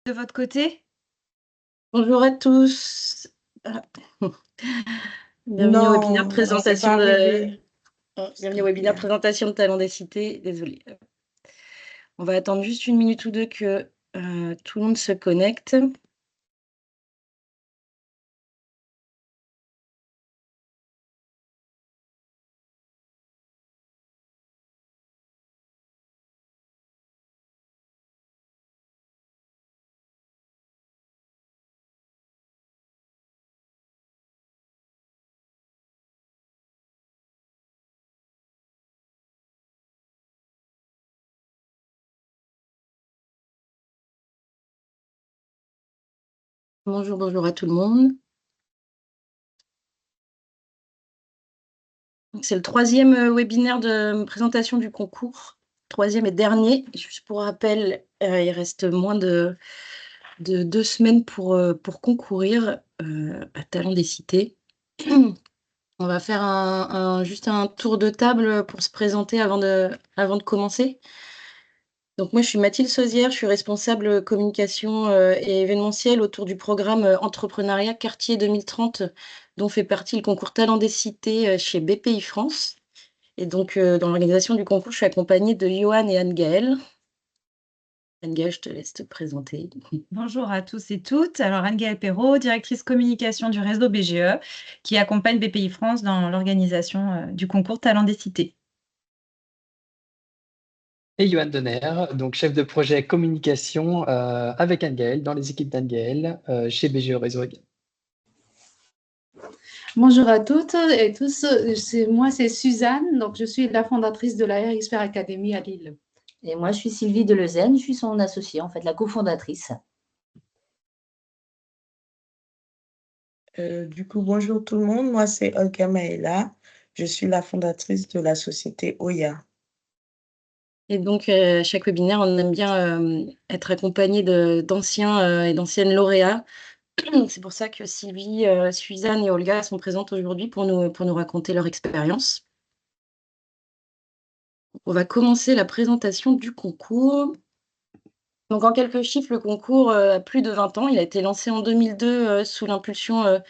De votre côté? Bonjour à tous. Ah. Bienvenue au webinaire Non, non, c'est pas présentation de arrivé. bienvenue au webinaire présentation de Talents des Cités. Désolée. On va attendre juste une minute ou deux que tout le monde se connecte. Bonjour, bonjour à tout le monde. C'est le troisième webinaire de présentation du concours, troisième et dernier. Juste pour rappel, il reste moins de 2 semaines pour concourir à Talents des Cités. On va faire juste un tour de table pour se présenter avant de commencer. Donc moi, je suis Mathilde Sauzière, je suis responsable communication et événementiel autour du programme Entrepreneuriat Quartier 2030, dont fait partie le concours Talents des Cités chez BPI France. Et donc, dans l'organisation du concours, je suis accompagnée de Johan et Anne-Gaëlle. Anne-Gaëlle, je te laisse te présenter. Bonjour à tous et toutes. Alors, Anne-Gaëlle Perrault, directrice communication du réseau BGE, qui accompagne BPI France dans l'organisation du concours Talents des Cités. Et Johan Donner, donc chef de projet communication avec Anne-Gaëlle, dans les équipes d'Anne-Gaëlle, chez BGE Réseau également. Bonjour à toutes et tous, moi c'est Suzanne, donc je suis la fondatrice de la Air Expert Academy à Lille. Et moi je suis Sylvie Delezen, je suis son associée, en fait la cofondatrice. Du coup, bonjour tout le monde, moi c'est Olga Maëla, je suis la fondatrice de la société Oya. Et donc, chaque webinaire, on aime bien être accompagné d'anciens et d'anciennes lauréats. C'est pour ça que Sylvie, Suzanne et Olga sont présentes aujourd'hui pour nous raconter leur expérience. On va commencer la présentation du concours. Donc, en quelques chiffres, le concours a plus de 20 ans. Il a été lancé en 2002 sous l'impulsion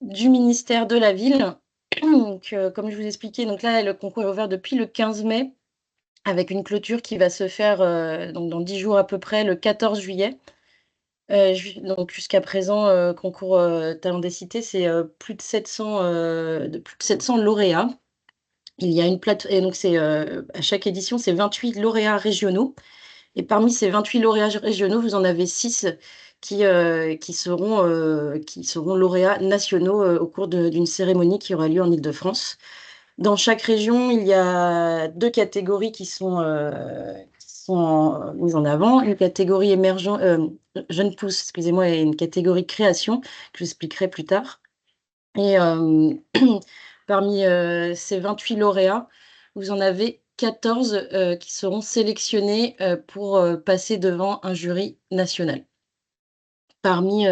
du ministère de la Ville. Donc, comme je vous expliquais, donc là, le concours est ouvert depuis le 15 mai, avec une clôture qui va se faire donc dans 10 jours à peu près, le 14 juillet. Donc jusqu'à présent, concours Talents des Cités, c'est plus de 700 lauréats. Il y a une plate et donc c'est à chaque édition, c'est 28 lauréats régionaux. Et parmi ces 28 lauréats régionaux, vous en avez 6 qui seront lauréats nationaux au cours d'une cérémonie qui aura lieu en Île-de-France. Dans chaque région, il y a 2 catégories qui sont mises en avant. Une catégorie jeune pousse, excusez-moi, et une catégorie création, que j'expliquerai plus tard. Et parmi ces 28 lauréats, vous en avez 14 qui seront sélectionnés pour passer devant un jury national. Parmi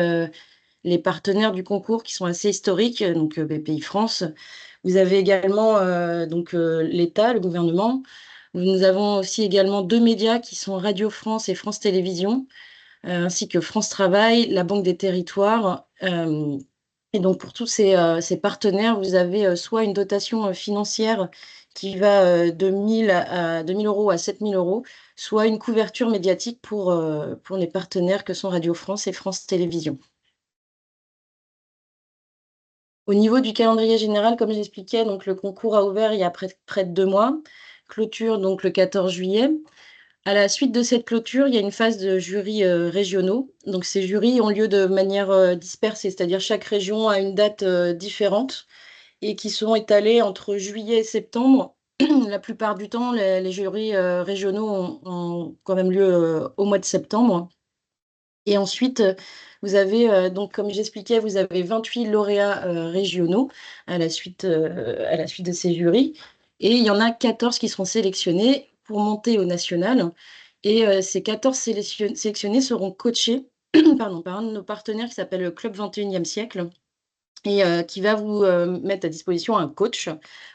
les partenaires du concours qui sont assez historiques, donc BPI France, vous avez également l'État, le gouvernement. Nous avons aussi également 2 médias qui sont Radio France et France Télévisions, ainsi que France Travail, la Banque des Territoires. Et donc pour tous ces partenaires, vous avez soit une dotation financière qui va de 1 000 € à 7 000 €, soit une couverture médiatique pour les partenaires que sont Radio France et France Télévisions. Au niveau du calendrier général, comme j'expliquais, donc le concours a ouvert il y a près de 2 mois, clôture donc le 14 juillet. À la suite de cette clôture, il y a une phase de jurys régionaux. Donc ces jurys ont lieu de manière dispersée, c'est-à-dire chaque région a une date différente et qui seront étalés entre juillet et septembre. La plupart du temps, les jurys régionaux ont quand même lieu au mois de septembre. Et ensuite, vous avez donc comme j'expliquais, vous avez 28 lauréats régionaux à la suite de ces jurys. Et il y en a 14 qui seront sélectionnés pour monter au national. Et ces 14 sélectionnés seront coachés pardon, par un de nos partenaires qui s'appelle le Club 21e siècle et qui va vous mettre à disposition un coach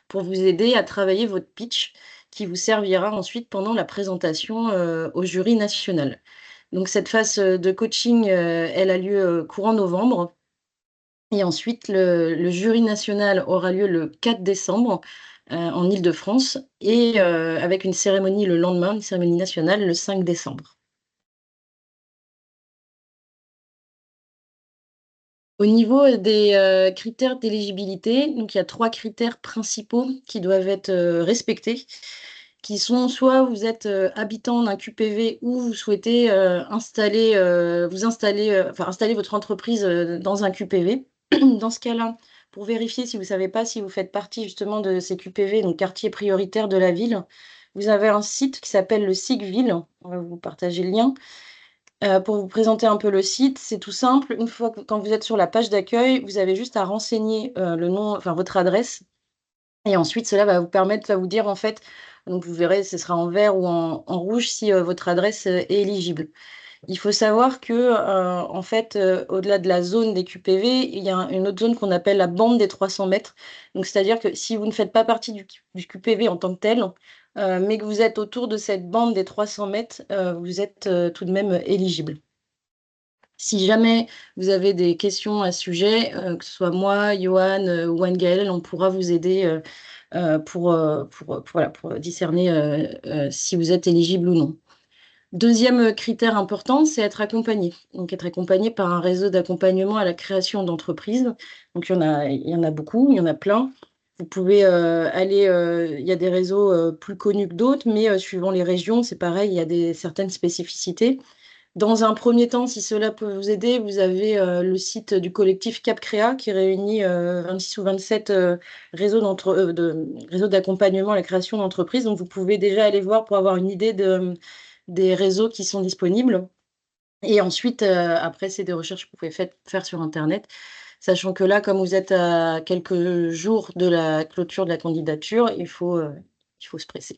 pour vous aider à travailler votre pitch qui vous servira ensuite pendant la présentation au jury national. Donc cette phase de coaching, elle a lieu courant novembre. Et ensuite, le jury national aura lieu le 4 décembre en Île-de-France et avec une cérémonie le lendemain, une cérémonie nationale le 5 décembre. Au niveau des critères d'éligibilité, donc il y a 3 critères principaux qui doivent être respectés, qui sont soit vous êtes habitant d'un QPV ou vous souhaitez installer votre entreprise dans un QPV. Dans ce cas-là, pour vérifier si vous ne savez pas si vous faites partie justement de ces QPV, donc quartier prioritaire de la ville, vous avez un site qui s'appelle le SIGVille. On va vous partager le lien. Pour vous présenter un peu le site, c'est tout simple. Une fois que quand vous êtes sur la page d'accueil, vous avez juste à renseigner le nom, enfin votre adresse. Et ensuite, cela va vous permettre, va vous dire en fait, donc vous verrez, ce sera en vert ou en rouge si votre adresse est éligible. Il faut savoir que, en fait, au-delà de la zone des QPV, il y a une autre zone qu'on appelle la bande des 300 mètres. Donc, c'est-à-dire que si vous ne faites pas partie du QPV en tant que tel, mais que vous êtes autour de cette bande des 300 mètres, vous êtes tout de même éligible. Si jamais vous avez des questions à ce sujet, que ce soit moi, Johan ou Anne-Gaëlle, on pourra vous aider voilà, pour discerner si vous êtes éligible ou non. Deuxième critère important, c'est être accompagné. Donc, être accompagné par un réseau d'accompagnement à la création d'entreprises. Donc, il y en a beaucoup, il y en a plein. Vous pouvez aller, il y a des réseaux plus connus que d'autres, mais suivant les régions, c'est pareil, il y a certaines spécificités. Dans un premier temps, si cela peut vous aider, vous avez le site du collectif CapCréa qui réunit 26 ou 27 réseaux d'accompagnement à la création d'entreprises. Donc, vous pouvez déjà aller voir pour avoir une idée des réseaux qui sont disponibles. Et ensuite, après, c'est des recherches que vous pouvez faire sur Internet, sachant que là, comme vous êtes à quelques jours de la clôture de la candidature, il faut se presser.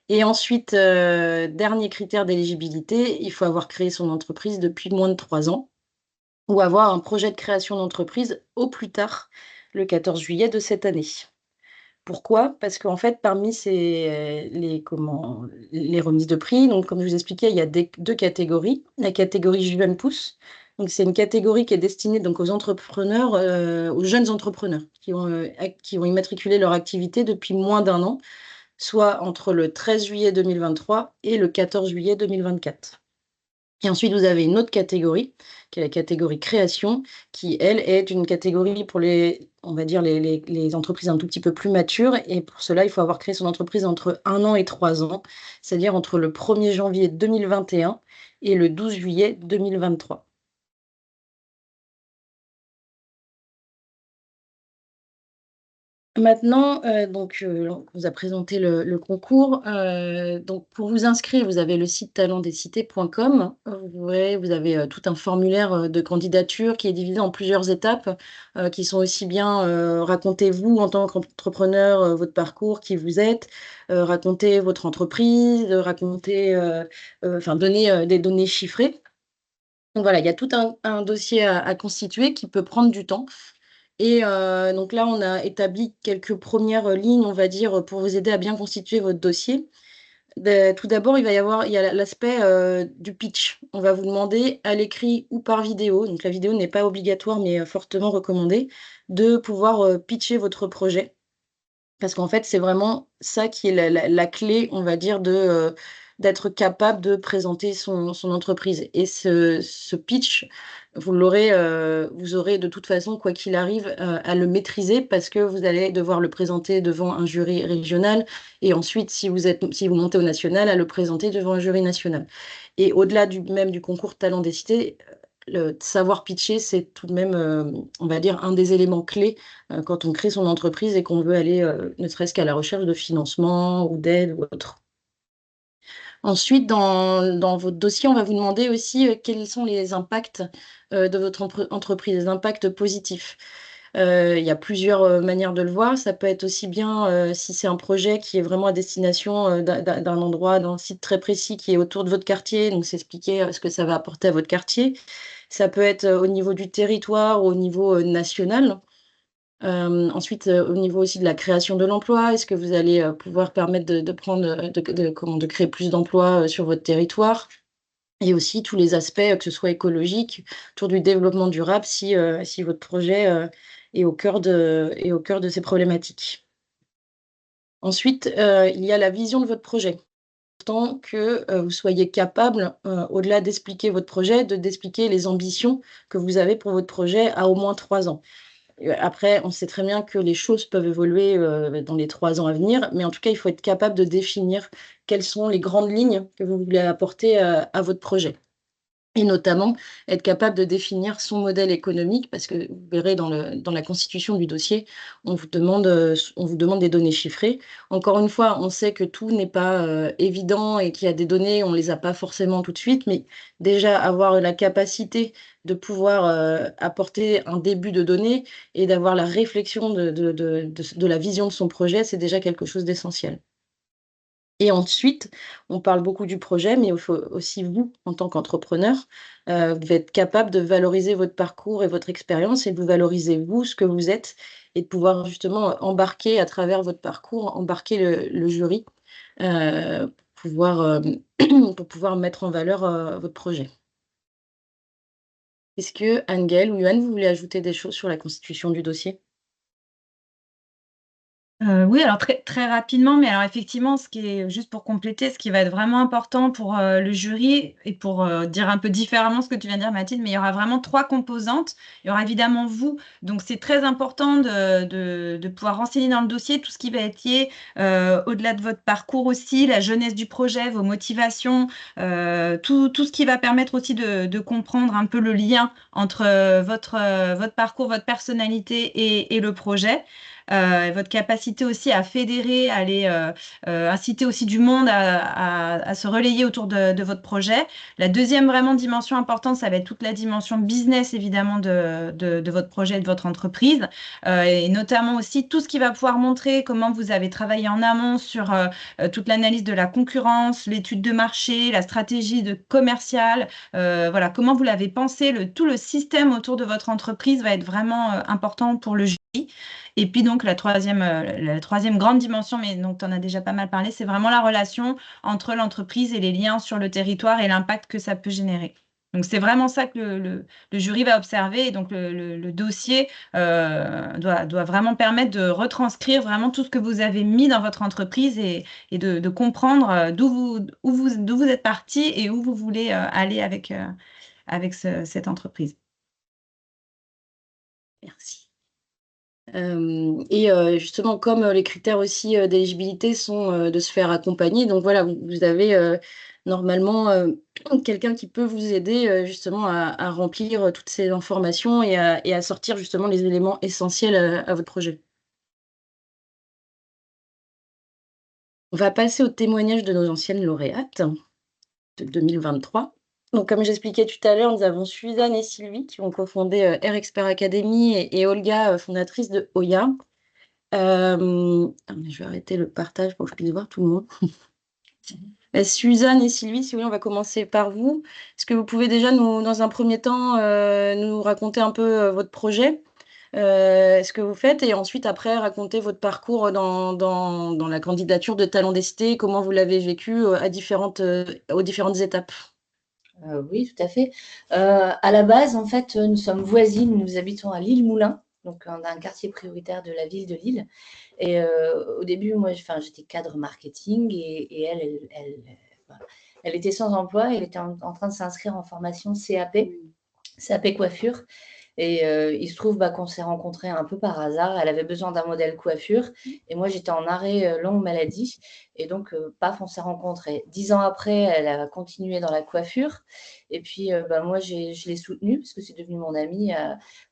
Et ensuite, dernier critère d'éligibilité, il faut avoir créé son entreprise depuis moins de 3 ans ou avoir un projet de création d'entreprise au plus tard le 14 juillet de cette année. Pourquoi? Parce qu'en fait, parmi les remises de prix, donc comme je vous expliquais, il y a deux catégories. La catégorie Jeune Pousse, donc c'est une catégorie qui est destinée donc aux entrepreneurs, aux jeunes entrepreneurs qui ont immatriculé leur activité depuis moins d'1 an, soit entre le 13 juillet 2023 et le 14 juillet 2024. Et ensuite, vous avez une autre catégorie, qui est la catégorie création, qui, elle, est une catégorie pour on va dire, les entreprises un tout petit peu plus matures. Et pour cela, il faut avoir créé son entreprise entre 1 an et 3 ans, c'est-à-dire entre le 1er janvier 2021 et le 12 juillet 2023. Maintenant, on vous a présenté le concours. Donc, pour vous inscrire, vous avez le site talentdescités.com. Vous avez tout un formulaire de candidature qui est divisé en plusieurs étapes, qui sont aussi bien racontez-vous en tant qu'entrepreneur, votre parcours, qui vous êtes, racontez votre entreprise, donner des données chiffrées. Donc voilà, il y a tout un dossier à constituer qui peut prendre du temps. Et donc là, on a établi quelques premières lignes, on va dire, pour vous aider à bien constituer votre dossier. Tout d'abord, il y a l'aspect du pitch. On va vous demander à l'écrit ou par vidéo, donc la vidéo n'est pas obligatoire, mais fortement recommandée, de pouvoir pitcher votre projet. Parce qu'en fait, c'est vraiment ça qui est la clé, on va dire, d'être capable de présenter son entreprise. Et ce pitch, vous aurez de toute façon, quoi qu'il arrive, à le maîtriser parce que vous allez devoir le présenter devant un jury régional et ensuite, si vous montez au national, à le présenter devant un jury national. Et au-delà même du concours Talent des Cités, le savoir pitcher, c'est tout de même, on va dire, un des éléments clés quand on crée son entreprise et qu'on veut aller, ne serait-ce qu'à la recherche de financement ou d'aide ou autre. Ensuite, dans votre dossier, on va vous demander aussi quels sont les impacts de votre entreprise, les impacts positifs. Il y a plusieurs manières de le voir. Ça peut être aussi bien si c'est un projet qui est vraiment à destination d'un endroit, d'un site très précis qui est autour de votre quartier, donc c'est expliquer ce que ça va apporter à votre quartier. Ça peut être au niveau du territoire, au niveau national. Ensuite, au niveau aussi de la création de l'emploi, est-ce que vous allez pouvoir permettre de créer plus d'emplois sur votre territoire? et aussi tous les aspects, que ce soit écologique, autour du développement durable, si votre projet est au cœur de ces problématiques. Ensuite, il y a la vision de votre projet. Important que vous soyez capable, au-delà d'expliquer votre projet, d'expliquer les ambitions que vous avez pour votre projet à au moins 3 ans. Après, on sait très bien que les choses peuvent évoluer dans les 3 ans à venir, mais en tout cas, il faut être capable de définir quelles sont les grandes lignes que vous voulez apporter à votre projet. Et notamment, être capable de définir son modèle économique, parce que vous verrez dans la constitution du dossier, on vous demande des données chiffrées. Encore une fois, on sait que tout n'est pas évident et qu'il y a des données, on ne les a pas forcément tout de suite, mais déjà avoir la capacité de pouvoir apporter un début de données et d'avoir la réflexion de la vision de son projet, c'est déjà quelque chose d'essentiel. Et ensuite, on parle beaucoup du projet, mais il faut aussi vous, en tant qu'entrepreneur, vous devez être capable de valoriser votre parcours et votre expérience et de vous valoriser vous, ce que vous êtes et de pouvoir justement embarquer à travers votre parcours, embarquer le jury, pour pouvoir, pour pouvoir mettre en valeur, votre projet. Est-ce que Anne-Gaëlle ou Yoann, vous voulez ajouter des choses sur la constitution du dossier? Oui, alors très rapidement, mais alors effectivement, ce qui est juste pour compléter, ce qui va être vraiment important pour, le jury et pour, dire un peu différemment ce que tu viens de dire Mathilde, mais il y aura vraiment 3 composantes. Il y aura évidemment vous, donc c'est très important de pouvoir renseigner dans le dossier tout ce qui va être lié, au-delà de votre parcours aussi, la jeunesse du projet, vos motivations, tout ce qui va permettre aussi de comprendre un peu le lien entre, votre parcours, votre personnalité et le projet. Et votre capacité aussi à fédérer, à aller inciter aussi du monde à se relayer autour de votre projet. La deuxième vraiment dimension importante, ça va être toute la dimension business évidemment de votre projet, de votre entreprise, et notamment aussi tout ce qui va pouvoir montrer comment vous avez travaillé en amont sur toute l'analyse de la concurrence, l'étude de marché, la stratégie commerciale, voilà, comment vous l'avez pensé, tout le système autour de votre entreprise va être vraiment important pour le jury. Et puis donc la troisième grande dimension, mais donc tu en as déjà pas mal parlé, c'est vraiment la relation entre l'entreprise et les liens sur le territoire et l'impact que ça peut générer. Donc c'est vraiment ça que le jury va observer et donc le dossier doit vraiment permettre de retranscrire vraiment tout ce que vous avez mis dans votre entreprise et de comprendre d'où vous êtes parti et où vous voulez aller avec cette entreprise. Merci. Justement, comme les critères aussi d'éligibilité sont de se faire accompagner, donc voilà, vous avez normalement quelqu'un qui peut vous aider justement à remplir toutes ces informations et à sortir justement les éléments essentiels à votre projet. On va passer au témoignage de nos anciennes lauréates de 2023. Donc, comme j'expliquais tout à l'heure, nous avons Suzanne et Sylvie qui ont cofondé Air Expert Academy et Olga, fondatrice de Oya. Je vais arrêter le partage pour que je puisse voir tout le monde. Suzanne et Sylvie, si vous voulez, on va commencer par vous. Est-ce que vous pouvez déjà dans un premier temps, nous raconter un peu votre projet, ce que vous faites, et ensuite, après, raconter votre parcours dans la candidature de Talents Destinés, comment vous l'avez vécu aux différentes étapes? Oui, tout à fait. À la base, en fait, nous sommes voisines, nous habitons à Lille-Moulin, donc on a un quartier prioritaire de la ville de Lille. Et au début, moi, j'étais cadre marketing et elle était sans emploi, elle était en train de s'inscrire en formation CAP coiffure. Et il se trouve qu'on s'est rencontrés un peu par hasard. Elle avait besoin d'un modèle coiffure et moi, j'étais en arrêt longue maladie. Et donc, paf, on s'est rencontrés. 10 ans après, elle a continué dans la coiffure. Et puis, moi, je l'ai soutenue parce que c'est devenu mon amie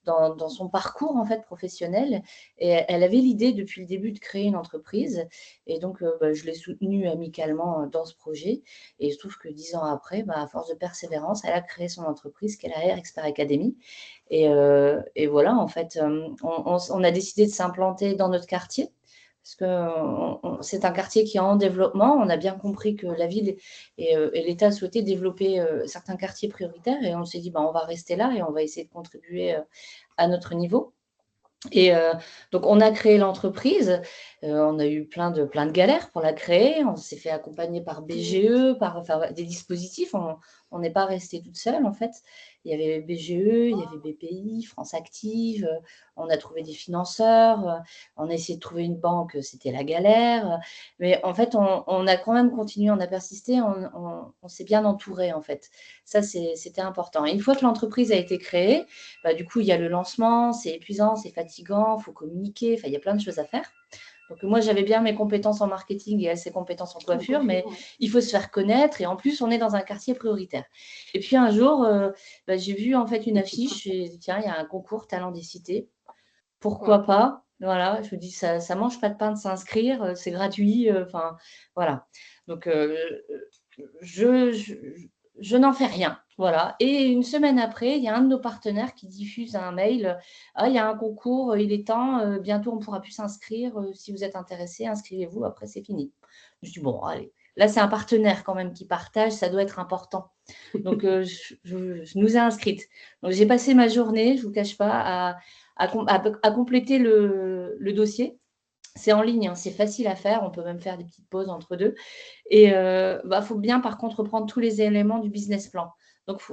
dans son parcours en fait professionnel. Et elle avait l'idée depuis le début de créer une entreprise. Et donc, je l'ai soutenue amicalement dans ce projet. Et il se trouve que 10 ans après, à force de persévérance, elle a créé son entreprise qu'est la Air Expert Academy. Et voilà, en fait, on a décidé de s'implanter dans notre quartier parce que c'est un quartier qui est en développement. On a bien compris que la ville et l'État souhaitaient développer certains quartiers prioritaires et on s'est dit, on va rester là et on va essayer de contribuer à notre niveau. Et donc, on a créé l'entreprise. On a eu plein de galères pour la créer. On s'est fait accompagner par BGE, par des dispositifs. On n'est pas resté toute seule, en fait. Il y avait BGE, il y avait BPI, France Active. On a trouvé des financeurs. On a essayé de trouver une banque. C'était la galère. Mais en fait, on a quand même continué. On a persisté. On s'est bien entouré, en fait. Ça, c'était important. Et une fois que l'entreprise a été créée, du coup, il y a le lancement, c'est épuisant, c'est fatigant, il faut communiquer, il y a plein de choses à faire. Donc, moi, j'avais bien mes compétences en marketing et elle, ses compétences en coiffure, mais il faut se faire connaître et en plus, on est dans un quartier prioritaire. Et puis, un jour, j'ai vu en fait une affiche et tiens, il y a un concours Talent des Cités. Pourquoi pas? Voilà, je me dis, ça ne mange pas de pain de s'inscrire, c'est gratuit, voilà. Donc, je n'en fais rien. Voilà. Et une semaine après, il y a un de nos partenaires qui diffuse un mail. Ah, il y a un concours, il est temps, bientôt on ne pourra plus s'inscrire. Si vous êtes intéressé, inscrivez-vous, après c'est fini. Je dis, bon, allez. Là, c'est un partenaire quand même qui partage, ça doit être important. Donc, je nous ai inscrites. Donc, j'ai passé ma journée, je ne vous cache pas, à compléter le dossier. C'est en ligne, hein, c'est facile à faire. On peut même faire des petites pauses entre deux. Et faut bien, par contre, reprendre tous les éléments du business plan. Donc,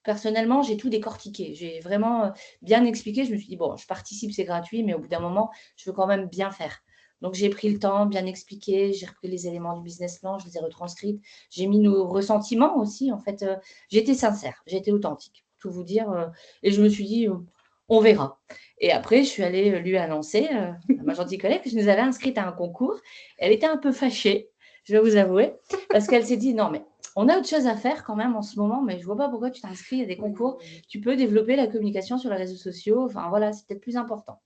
personnellement, j'ai tout décortiqué. J'ai vraiment bien expliqué. Je me suis dit, bon, je participe, c'est gratuit, mais au bout d'un moment, je veux quand même bien faire. Donc, j'ai pris le temps, bien expliqué. J'ai repris les éléments du business plan, je les ai retranscrits. J'ai mis nos ressentiments aussi. En fait, j'ai été sincère, j'ai été authentique, pour tout vous dire. Et je me suis dit, on verra. Et après, je suis allée lui annoncer à ma gentille collègue que je nous avais inscrite à un concours. Elle était un peu fâchée, je vais vous avouer, parce qu'elle s'est dit, non, mais on a autre chose à faire quand même en ce moment, mais je ne vois pas pourquoi tu t'inscris à des concours. Tu peux développer la communication sur les réseaux sociaux. Enfin, voilà, c'est peut-être plus important.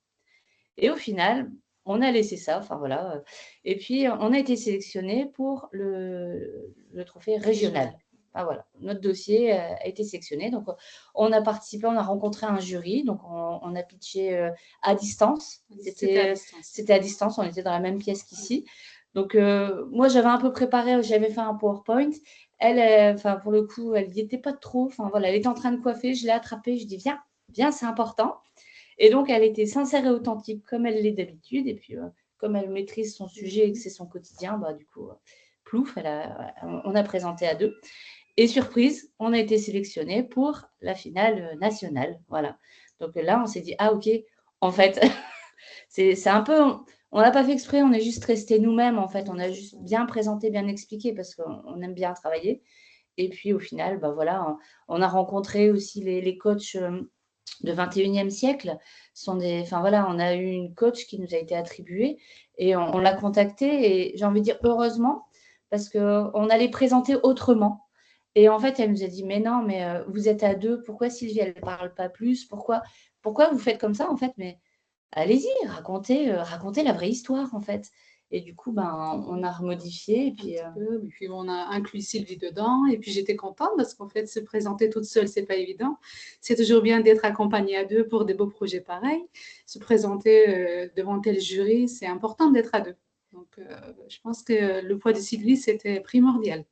Et au final, on a laissé ça. Enfin, voilà. Et puis, on a été sélectionné pour le trophée régional. Ah, voilà, notre dossier a été sélectionné. Donc, on a participé, on a rencontré un jury. Donc, on a pitché à distance. C'était à distance, on était dans la même pièce qu'ici. Donc, moi, j'avais un peu préparé, j'avais fait un PowerPoint. Elle, pour le coup, elle n'y était pas trop. Enfin, voilà, elle était en train de coiffer, je l'ai attrapée, je dis, viens, c'est important. Et donc, elle était sincère et authentique comme elle l'est d'habitude. Et puis, comme elle maîtrise son sujet et que c'est son quotidien, du coup, plouf, on a présenté à deux. Et surprise, on a été sélectionné pour la finale nationale. Voilà. Donc là, on s'est dit, ah ok, en fait, c'est un peu, on n'a pas fait exprès, on est juste resté nous-mêmes, en fait. On a juste bien présenté, bien expliqué parce qu'on aime bien travailler. Et puis au final, voilà, on a rencontré aussi les coachs de 21e siècle. On a eu une coach qui nous a été attribuée et on l'a contactée. Et j'ai envie de dire heureusement parce qu'on allait présenter autrement. Et en fait, elle nous a dit, mais non, mais vous êtes à deux, pourquoi Sylvie, elle ne parle pas plus? Pourquoi vous faites comme ça, en fait? Mais allez-y, racontez la vraie histoire, en fait. Et du coup, on a remodifié. Et puis, et puis, on a inclus Sylvie dedans. Et puis, j'étais contente parce qu'en fait, se présenter toute seule, ce n'est pas évident. C'est toujours bien d'être accompagnée à deux pour des beaux projets pareils. Se présenter devant tel jury, c'est important d'être à deux. Donc, je pense que le poids de Sylvie, c'était primordial.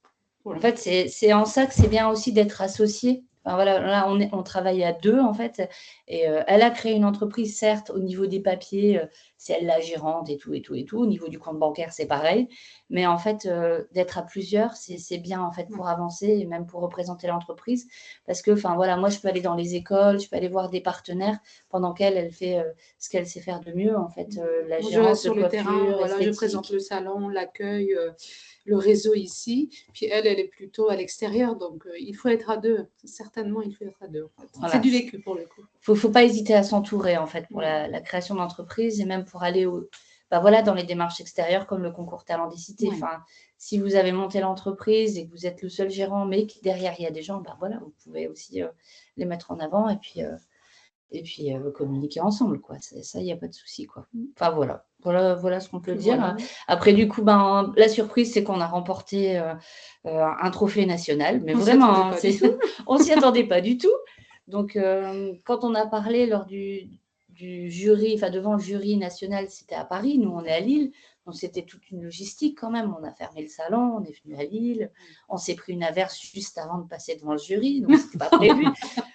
En fait, c'est en ça que c'est bien aussi d'être associé. Voilà, là, on travaille à deux, en fait. Et elle a créé une entreprise, certes, au niveau des papiers, c'est elle la gérante et tout. Au niveau du compte bancaire, c'est pareil. Mais en fait, d'être à plusieurs, c'est bien, en fait, pour avancer et même pour représenter l'entreprise. Parce que, voilà, moi, je peux aller dans les écoles, je peux aller voir des partenaires pendant qu'elle, elle fait ce qu'elle sait faire de mieux, en fait. La gérance, sur le terrain, voilà, je présente le salon, l'accueil, le réseau ici. Puis elle est plutôt à l'extérieur. Donc, il faut être à deux. Certainement, il faut être à deux. En fait. Voilà. C'est du vécu pour le coup. Il ne faut pas hésiter à s'entourer, en fait, pour la création d'entreprise et même pour aller dans les démarches extérieures comme le concours Talent des Cités. Ouais. Si vous avez monté l'entreprise et que vous êtes le seul gérant, mais que derrière, il y a des gens, vous pouvez aussi les mettre en avant et puis communiquer ensemble, quoi. Ça, il n'y a pas de souci, quoi. Voilà ce qu'on peut dire. Après, du coup, la surprise, c'est qu'on a remporté un trophée national, mais vraiment, on s'y attendait pas du tout. Donc, quand on a parlé lors du jury, devant le jury national, c'était à Paris, nous, on est à Lille. Donc, c'était toute une logistique quand même. On a fermé le salon, on est venu à Lille. On s'est pris une averse juste avant de passer devant le jury, donc c'était pas prévu.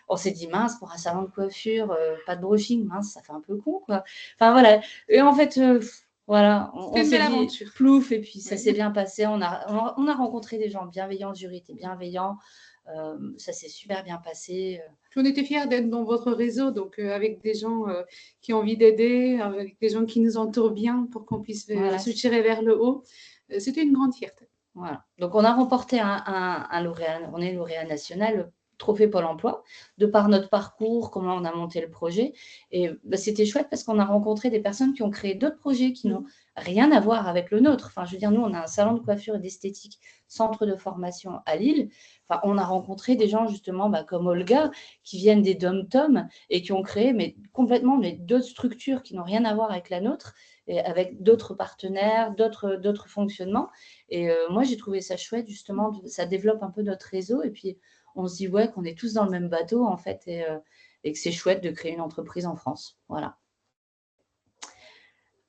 On s'est dit, mince, pour un salon de coiffure, pas de brushing, mince, ça fait un peu con, quoi. Enfin, voilà. Et en fait, voilà, on C'était une s'est belle dit aventure. plouf, et puis ça Oui. s'est bien passé. On a rencontré des gens bienveillants, le jury était bienveillant. Ça s'est super bien passé. On était fiers d'être dans votre réseau, donc avec des gens qui ont envie d'aider, avec des gens qui nous entourent bien pour qu'on puisse Voilà. se tirer vers le haut. C'était une grande fierté. Voilà. Donc, on a remporté un lauréat, on est lauréat national, trophée Pôle emploi, de par notre parcours, comment on a monté le projet. Et bah, c'était chouette parce qu'on a rencontré des personnes qui ont créé d'autres projets qui n'ont rien à voir avec le nôtre. Enfin, je veux dire, nous, on a un salon de coiffure et d'esthétique, centre de formation à Lille. Enfin, on a rencontré des gens, justement, bah, comme Olga, qui viennent des dom-tom et qui ont créé complètement d'autres structures qui n'ont rien à voir avec la nôtre, et avec d'autres partenaires, d'autres fonctionnements. Et moi, j'ai trouvé ça chouette, justement, ça développe un peu notre réseau. Et puis, on se dit, ouais, qu'on est tous dans le même bateau, en fait, et que c'est chouette de créer une entreprise en France. Voilà.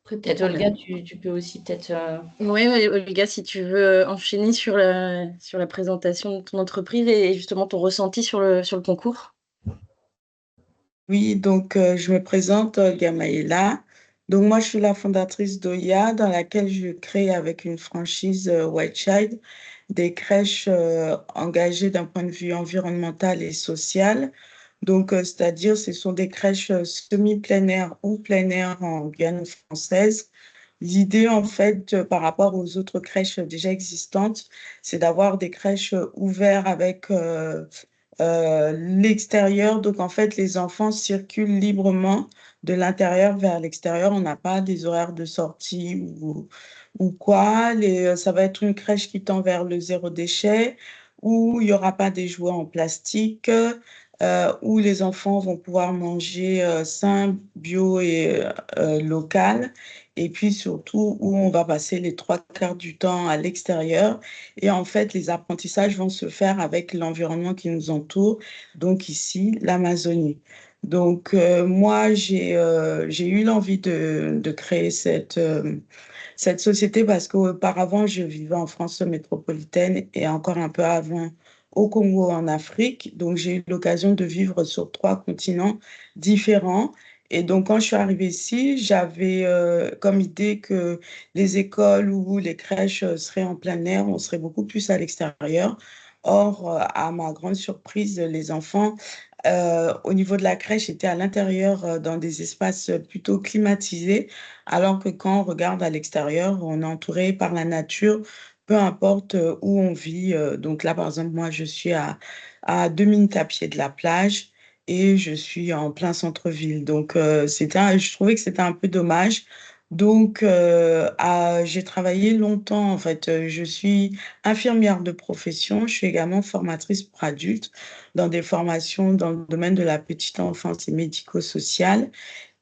Après, peut-être, Olga, tu peux aussi peut-être… Oui, Olga, si tu veux enchaîner sur la présentation de ton entreprise et justement ton ressenti sur le concours. Oui, donc je me présente, Olga Maïla. Donc moi, je suis la fondatrice d'Oya, dans laquelle je crée avec une franchise White Child des crèches engagées d'un point de vue environnemental et social. Donc, c'est-à-dire, ce sont des crèches semi-plein air ou plein air en Guyane française. L'idée, en fait, par rapport aux autres crèches déjà existantes, c'est d'avoir des crèches ouvertes avec l'extérieur. Donc, en fait, les enfants circulent librement de l'intérieur vers l'extérieur. On n'a pas des horaires de sortie ou quoi. Ça va être une crèche qui tend vers le zéro déchet, où il n'y aura pas des jouets en plastique, où les enfants vont pouvoir manger sain, bio et local. Et puis surtout, où on va passer les 3/4 du temps à l'extérieur. Et en fait, les apprentissages vont se faire avec l'environnement qui nous entoure, donc ici, l'Amazonie. Donc, moi, j'ai eu l'envie de créer cette société parce qu'auparavant, je vivais en France métropolitaine et encore un peu avant au Congo, en Afrique. Donc, j'ai eu l'occasion de vivre sur 3 continents différents. Et donc, quand je suis arrivée ici, j'avais comme idée que les écoles ou les crèches seraient en plein air, on serait beaucoup plus à l'extérieur. Or, à ma grande surprise, les enfants, au niveau de la crèche, étaient à l'intérieur dans des espaces plutôt climatisés, alors que quand on regarde à l'extérieur, on est entouré par la nature, peu importe où on vit. Donc là, par exemple, moi, je suis à 2 minutes à pied de la plage et je suis en plein centre-ville. Donc, je trouvais que c'était un peu dommage. Donc, j'ai travaillé longtemps, en fait. Je suis infirmière de profession. Je suis également formatrice pour adultes dans des formations dans le domaine de la petite enfance et médico-sociale.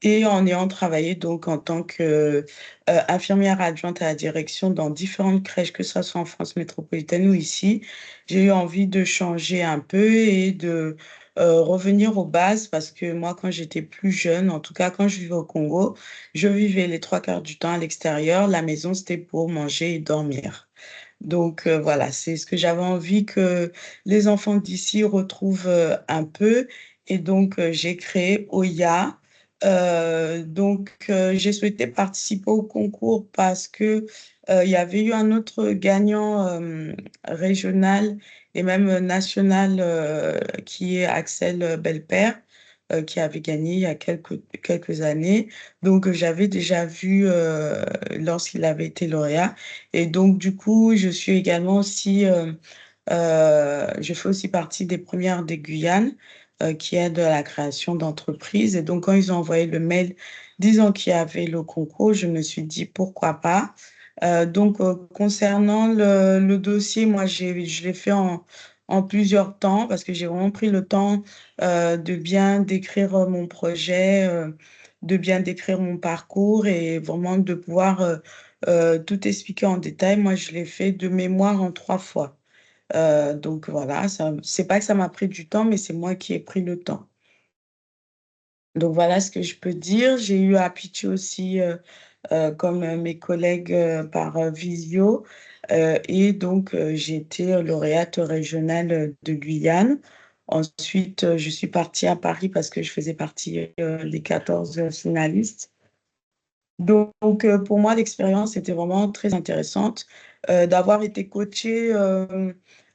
Et en ayant travaillé donc en tant que infirmière adjointe à la direction dans différentes crèches, que ce soit en France métropolitaine ou ici, j'ai eu envie de changer un peu et de revenir aux bases parce que moi, quand j'étais plus jeune, en tout cas quand je vivais au Congo, je vivais les 3/4 du temps à l'extérieur. La maison, c'était pour manger et dormir. Donc voilà, c'est ce que j'avais envie que les enfants d'ici retrouvent un peu. Et donc, j'ai créé Oya. J'ai souhaité participer au concours parce que il y avait eu un autre gagnant régional et même national qui est Axel Belpère, qui avait gagné il y a quelques années. Donc, j'avais déjà vu lorsqu'il avait été lauréat. Et donc, du coup, je suis également aussi, je fais aussi partie des premières des Guyane qui aident à la création d'entreprises. Et donc, quand ils ont envoyé le mail disant qu'il y avait le concours, je me suis dit pourquoi pas. Concernant le dossier, moi, je l'ai fait en plusieurs temps parce que j'ai vraiment pris le temps de bien décrire mon projet, de bien décrire mon parcours et vraiment de pouvoir tout expliquer en détail. Moi, je l'ai fait de mémoire en 3 fois. Donc voilà, c'est pas que ça m'a pris du temps, mais c'est moi qui ai pris le temps. Donc voilà ce que je peux dire. J'ai eu à pitcher aussi comme mes collègues par visio. Et donc, j'ai été lauréate régionale de Guyane. Ensuite, je suis partie à Paris parce que je faisais partie des 14 finalistes. Donc, pour moi, l'expérience était vraiment très intéressante d'avoir été coachée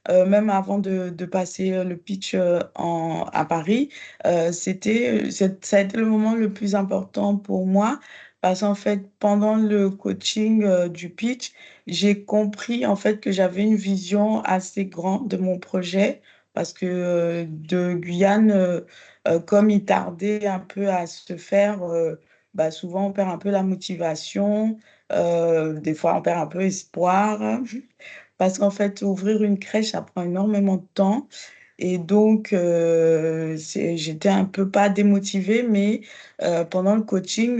même avant de passer le pitch à Paris. Ça a été le moment le plus important pour moi parce qu'en fait, pendant le coaching du pitch, j'ai compris en fait que j'avais une vision assez grande de mon projet parce que de Guyane, comme il tardait un peu à se faire, bah, souvent on perd un peu la motivation, des fois on perd un peu espoir, parce qu'en fait, ouvrir une crèche, ça prend énormément de temps. Et donc, j'étais un peu pas démotivée, mais pendant le coaching,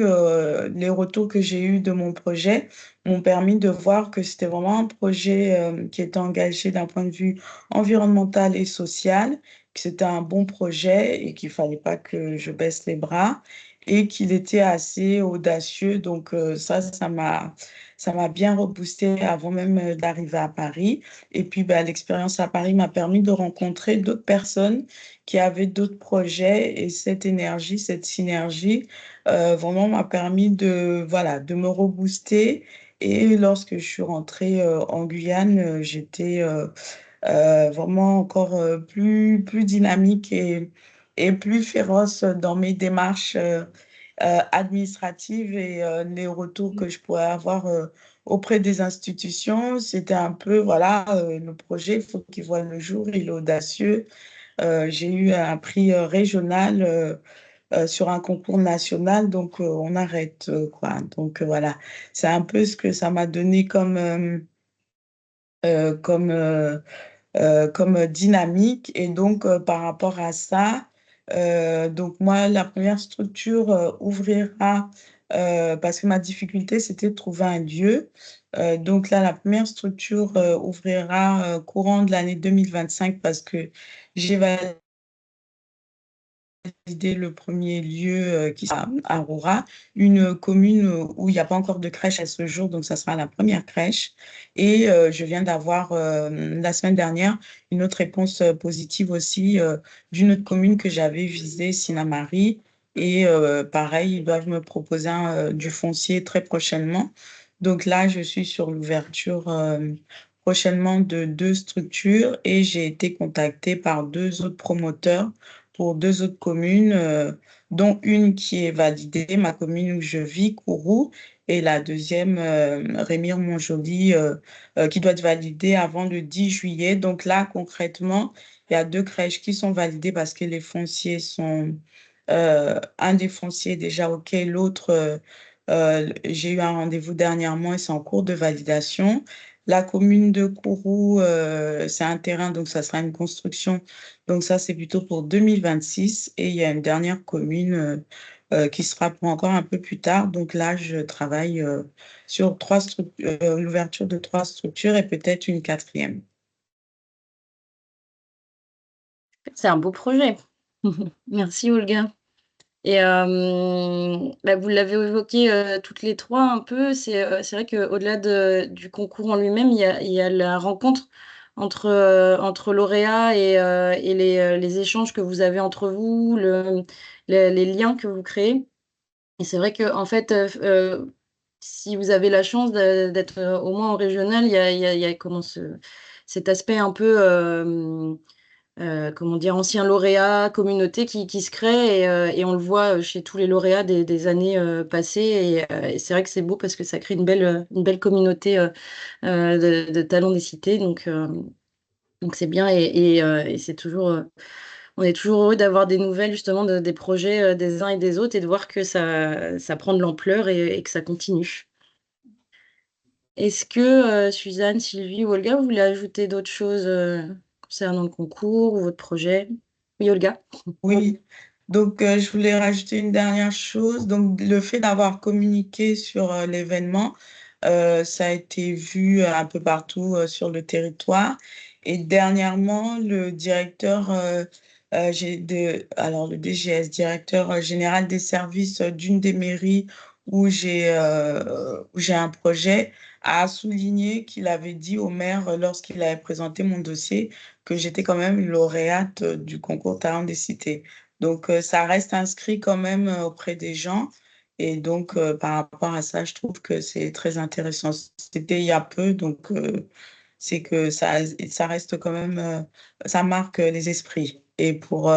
les retours que j'ai eus de mon projet m'ont permis de voir que c'était vraiment un projet qui était engagé d'un point de vue environnemental et social, que c'était un bon projet et qu'il fallait pas que je baisse les bras et qu'il était assez audacieux. Donc, ça m'a bien reboosté avant même d'arriver à Paris. Et puis, bah, l'expérience à Paris m'a permis de rencontrer d'autres personnes qui avaient d'autres projets et cette énergie, cette synergie, vraiment m'a permis voilà, de me rebooster. Et lorsque je suis rentrée en Guyane, j'étais vraiment encore plus dynamique et plus féroce dans mes démarches administratives et les retours que je pourrais avoir auprès des institutions. C'était un peu, voilà, le projet, il faut qu'il voit le jour, il est audacieux. J'ai eu un prix régional sur un concours national, donc on arrête, quoi. Donc voilà, c'est un peu ce que ça m'a donné euh, comme, euh, comme dynamique. Et donc, par rapport à ça, donc moi, la première structure ouvrira, parce que ma difficulté, c'était de trouver un lieu. Donc là, la première structure ouvrira courant de l'année 2025 parce que j'ai validé le premier lieu qui sera à Aurora, une commune où il n'y a pas encore de crèche à ce jour, donc ça sera la première crèche. Et je viens d'avoir la semaine dernière une autre réponse positive aussi d'une autre commune que j'avais visée, Sinnamary. Et pareil, ils doivent me proposer du foncier très prochainement. Donc là, je suis sur l'ouverture prochainement de 2 structures et j'ai été contactée par 2 autres promoteurs pour 2 autres communes, dont une qui est validée, ma commune où je vis, Kourou, et la deuxième, Rémire-Montjoly, qui doit être validée avant le 10 juillet. Donc là, concrètement, il y a 2 crèches qui sont validées parce que les fonciers sont... un des fonciers est déjà OK, l'autre, j'ai eu un rendez-vous dernièrement et c'est en cours de validation. La commune de Kourou, c'est un terrain, donc ça sera une construction. Donc ça, c'est plutôt pour 2026. Et il y a une dernière commune qui sera pour encore un peu plus tard. Donc là, je travaille sur l'ouverture de 3 structures et peut-être une quatrième. C'est un beau projet. Merci Olga. Et bah, vous l'avez évoqué toutes les trois un peu. C'est vrai qu'au-delà du concours en lui-même, il y a la rencontre entre lauréats et les échanges que vous avez entre vous, les liens que vous créez. Et c'est vrai que en fait, si vous avez la chance d'être au moins en régional, il y a cet aspect un peu comment dire, anciens lauréats, communauté qui se crée et on le voit chez tous les lauréats des années passées. Et c'est vrai que c'est beau parce que ça crée une belle communauté de talents des cités. Donc c'est bien et c'est toujours, on est toujours heureux d'avoir des nouvelles justement des projets des uns et des autres et de voir que ça prend de l'ampleur et que ça continue. Est-ce que Suzanne, Sylvie ou Olga, vous voulez ajouter d'autres choses concernant le concours ou votre projet? Oui, Olga. Oui, donc je voulais rajouter une dernière chose. Donc le fait d'avoir communiqué sur l'événement, ça a été vu un peu partout sur le territoire. Et dernièrement, le directeur, alors le DGS, directeur général des services d'une des mairies où j'ai un projet, a souligné qu'il avait dit au maire lorsqu'il avait présenté mon dossier que j'étais quand même lauréate du concours Talent des cités. Donc, ça reste inscrit quand même auprès des gens. Et donc, par rapport à ça, je trouve que c'est très intéressant. C'était il y a peu, donc c'est que ça reste quand même, ça marque les esprits. Et pour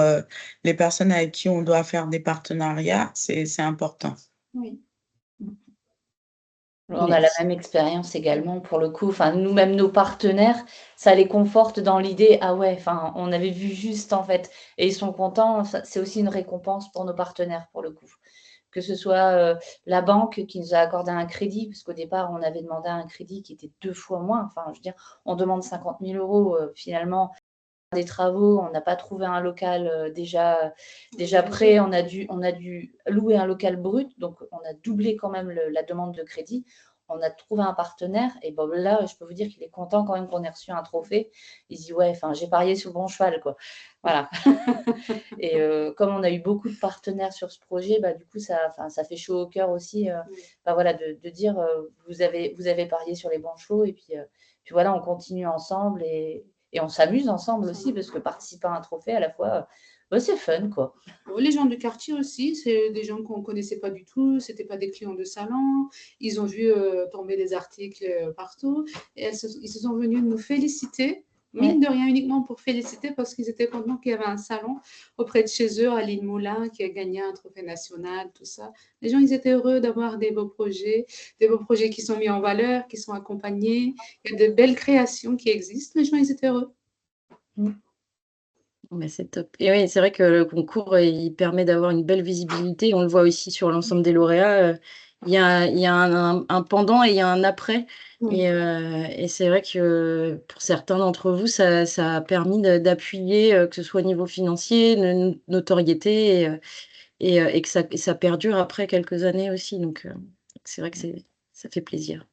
les personnes avec qui on doit faire des partenariats, c'est important. Oui. On a la Merci. même expérience également pour le coup. Enfin, nous-mêmes, nos partenaires, ça les conforte dans l'idée, ah ouais, enfin, on avait vu juste en fait, et ils sont contents. C'est aussi une récompense pour nos partenaires pour le coup. Que ce soit la banque qui nous a accordé un crédit, parce qu'au départ, on avait demandé un crédit qui était 2 fois moins. Enfin, je veux dire, on demande 50 000 euros, finalement, des travaux, on n'a pas trouvé un local déjà prêt, on a dû louer un local brut, donc on a doublé quand même la demande de crédit. On a trouvé un partenaire et bon, là, je peux vous dire qu'il est content quand même qu'on ait reçu un trophée. Il se dit ouais, enfin, j'ai parié sur le bon cheval, quoi. Voilà. Et comme on a eu beaucoup de partenaires sur ce projet, bah, du coup, ça fait chaud au cœur aussi, bah, voilà, de dire vous avez parié sur les bons chevaux et puis voilà, on continue ensemble et on s'amuse ensemble aussi parce que participer à un trophée à la fois, bah, c'est fun, quoi. Les gens du quartier aussi, c'est des gens qu'on ne connaissait pas du tout, c'était pas des clients de salon. Ils ont vu tomber des articles partout et ils se sont venus nous féliciter, mine de rien, uniquement pour féliciter parce qu'ils étaient contents qu'il y avait un salon auprès de chez eux à l'île Moulin qui a gagné un trophée national, tout ça. Les gens, ils étaient heureux d'avoir des beaux projets qui sont mis en valeur, qui sont accompagnés. Il y a de belles créations qui existent. Les gens, ils étaient heureux. Mais c'est top. Et oui, c'est vrai que le concours, il permet d'avoir une belle visibilité. On le voit aussi sur l'ensemble des lauréats. Il y a un pendant et il y a un après. Oui. Et c'est vrai que pour certains d'entre vous, ça a permis d'appuyer, que ce soit au niveau financier, notoriété, et que ça perdure après quelques années aussi. Donc, c'est vrai que ça fait plaisir.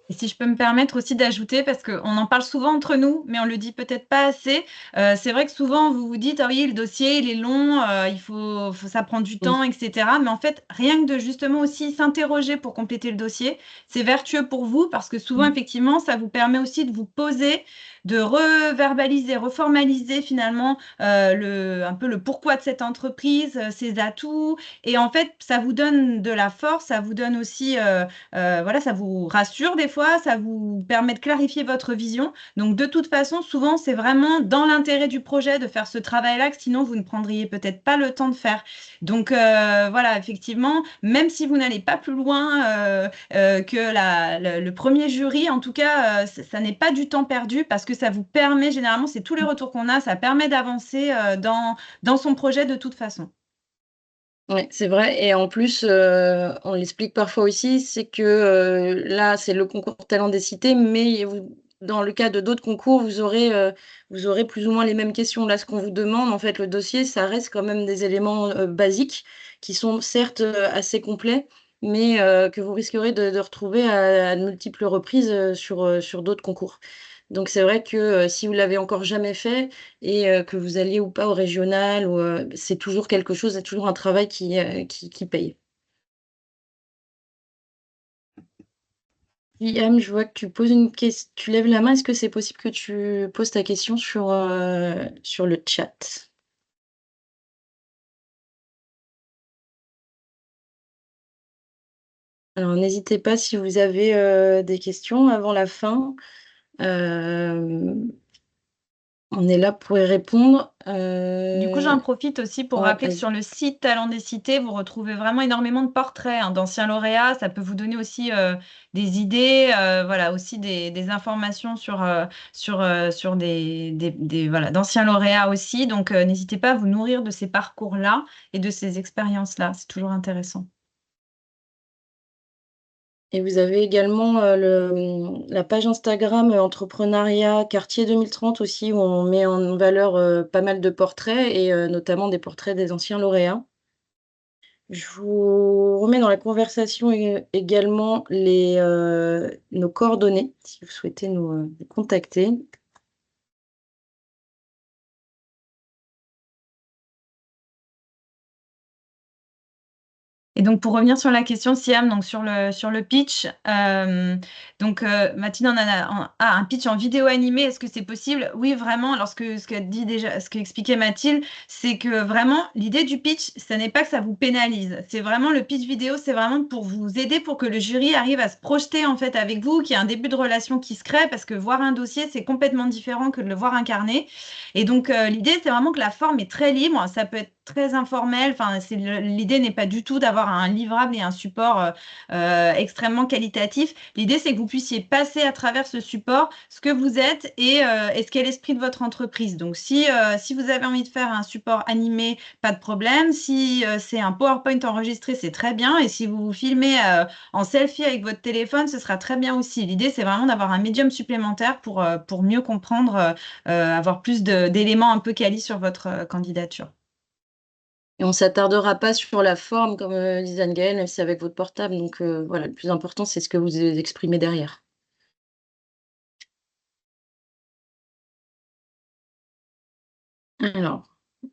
Et si je peux me permettre aussi d'ajouter, parce qu'on en parle souvent entre nous, mais on le dit peut-être pas assez. C'est vrai que souvent vous vous dites, ah oui, le dossier il est long, ça prend du temps, etc. Mais en fait, rien que de justement aussi s'interroger pour compléter le dossier, c'est vertueux pour vous parce que souvent effectivement, ça vous permet aussi de vous poser, de reverbaliser, reformaliser finalement un peu le pourquoi de cette entreprise, ses atouts. Et en fait, ça vous donne de la force, ça vous donne aussi voilà, ça vous rassure des fois, ça vous permet de clarifier votre vision. Donc, de toute façon, souvent, c'est vraiment dans l'intérêt du projet de faire ce travail-là, que sinon, vous ne prendriez peut-être pas le temps de faire. Donc, voilà, effectivement, même si vous n'allez pas plus loin que le premier jury, en tout cas, ça n'est pas du temps perdu parce que ça vous permet, généralement, c'est tous les retours qu'on a, ça permet d'avancer dans son projet de toute façon. Oui, c'est vrai et en plus, on l'explique parfois aussi, c'est que, là, c'est le concours Talents des cités, mais dans le cas de d'autres concours, vous aurez plus ou moins les mêmes questions. Là, ce qu'on vous demande, en fait, le dossier, ça reste quand même des éléments, basiques qui sont certes, assez complets, mais que vous risquerez de retrouver à de multiples reprises, sur d'autres concours. Donc c'est vrai que, si vous l'avez encore jamais fait et que vous alliez ou pas au régional ou, c'est toujours quelque chose, c'est toujours un travail qui paye. Liam, je vois que tu lèves la main. Est-ce que c'est possible que tu poses ta question sur le chat? Alors n'hésitez pas si vous avez, des questions avant la fin. Hem, on est là pour y répondre. Du coup, j'en profite aussi pour Ouais, rappeler que vas-y. sur le site Talents des cités, vous retrouvez vraiment énormément de portraits d'anciens lauréats. Ça peut vous donner aussi des idées, voilà, aussi des informations sur voilà, d'anciens lauréats aussi. Donc, n'hésitez pas à vous nourrir de ces parcours-là et de ces expériences-là. C'est toujours intéressant. Et vous avez également, la page Instagram, entrepreneuriat quartier 2030 aussi, où on met en valeur, pas mal de portraits et notamment des portraits des anciens lauréats. Je vous remets dans la conversation également nos coordonnées, si vous souhaitez nous contacter. Et donc, pour revenir sur la question, Siam, donc sur le pitch, Mathilde un pitch en vidéo animée, est-ce que c'est possible? Oui, vraiment. Alors, ce qu'expliquait Mathilde, c'est que vraiment, l'idée du pitch, ce n'est pas que ça vous pénalise. C'est vraiment le pitch vidéo, c'est vraiment pour vous aider, pour que le jury arrive à se projeter en fait avec vous, qu'il y ait un début de relation qui se crée, parce que voir un dossier, c'est complètement différent que de le voir incarné. Et donc, l'idée, c'est vraiment que la forme est très libre. Ça peut être très informel. Enfin, l'idée n'est pas du tout d'avoir un livrable et un support extrêmement qualitatif. L'idée, c'est que vous puissiez passer à travers ce support ce que vous êtes et ce qu'est l'esprit de votre entreprise. Donc, si vous avez envie de faire un support animé, pas de problème. Si c'est un PowerPoint enregistré, c'est très bien. Et si vous vous filmez en selfie avec votre téléphone, ce sera très bien aussi. L'idée, c'est vraiment d'avoir un médium supplémentaire pour mieux comprendre, avoir plus d'éléments un peu quali sur votre candidature. Et on ne s'attardera pas sur la forme, comme disait Anne-Gaëlle, même si c'est avec votre portable. Donc voilà, le plus important, c'est ce que vous exprimez derrière. Alors,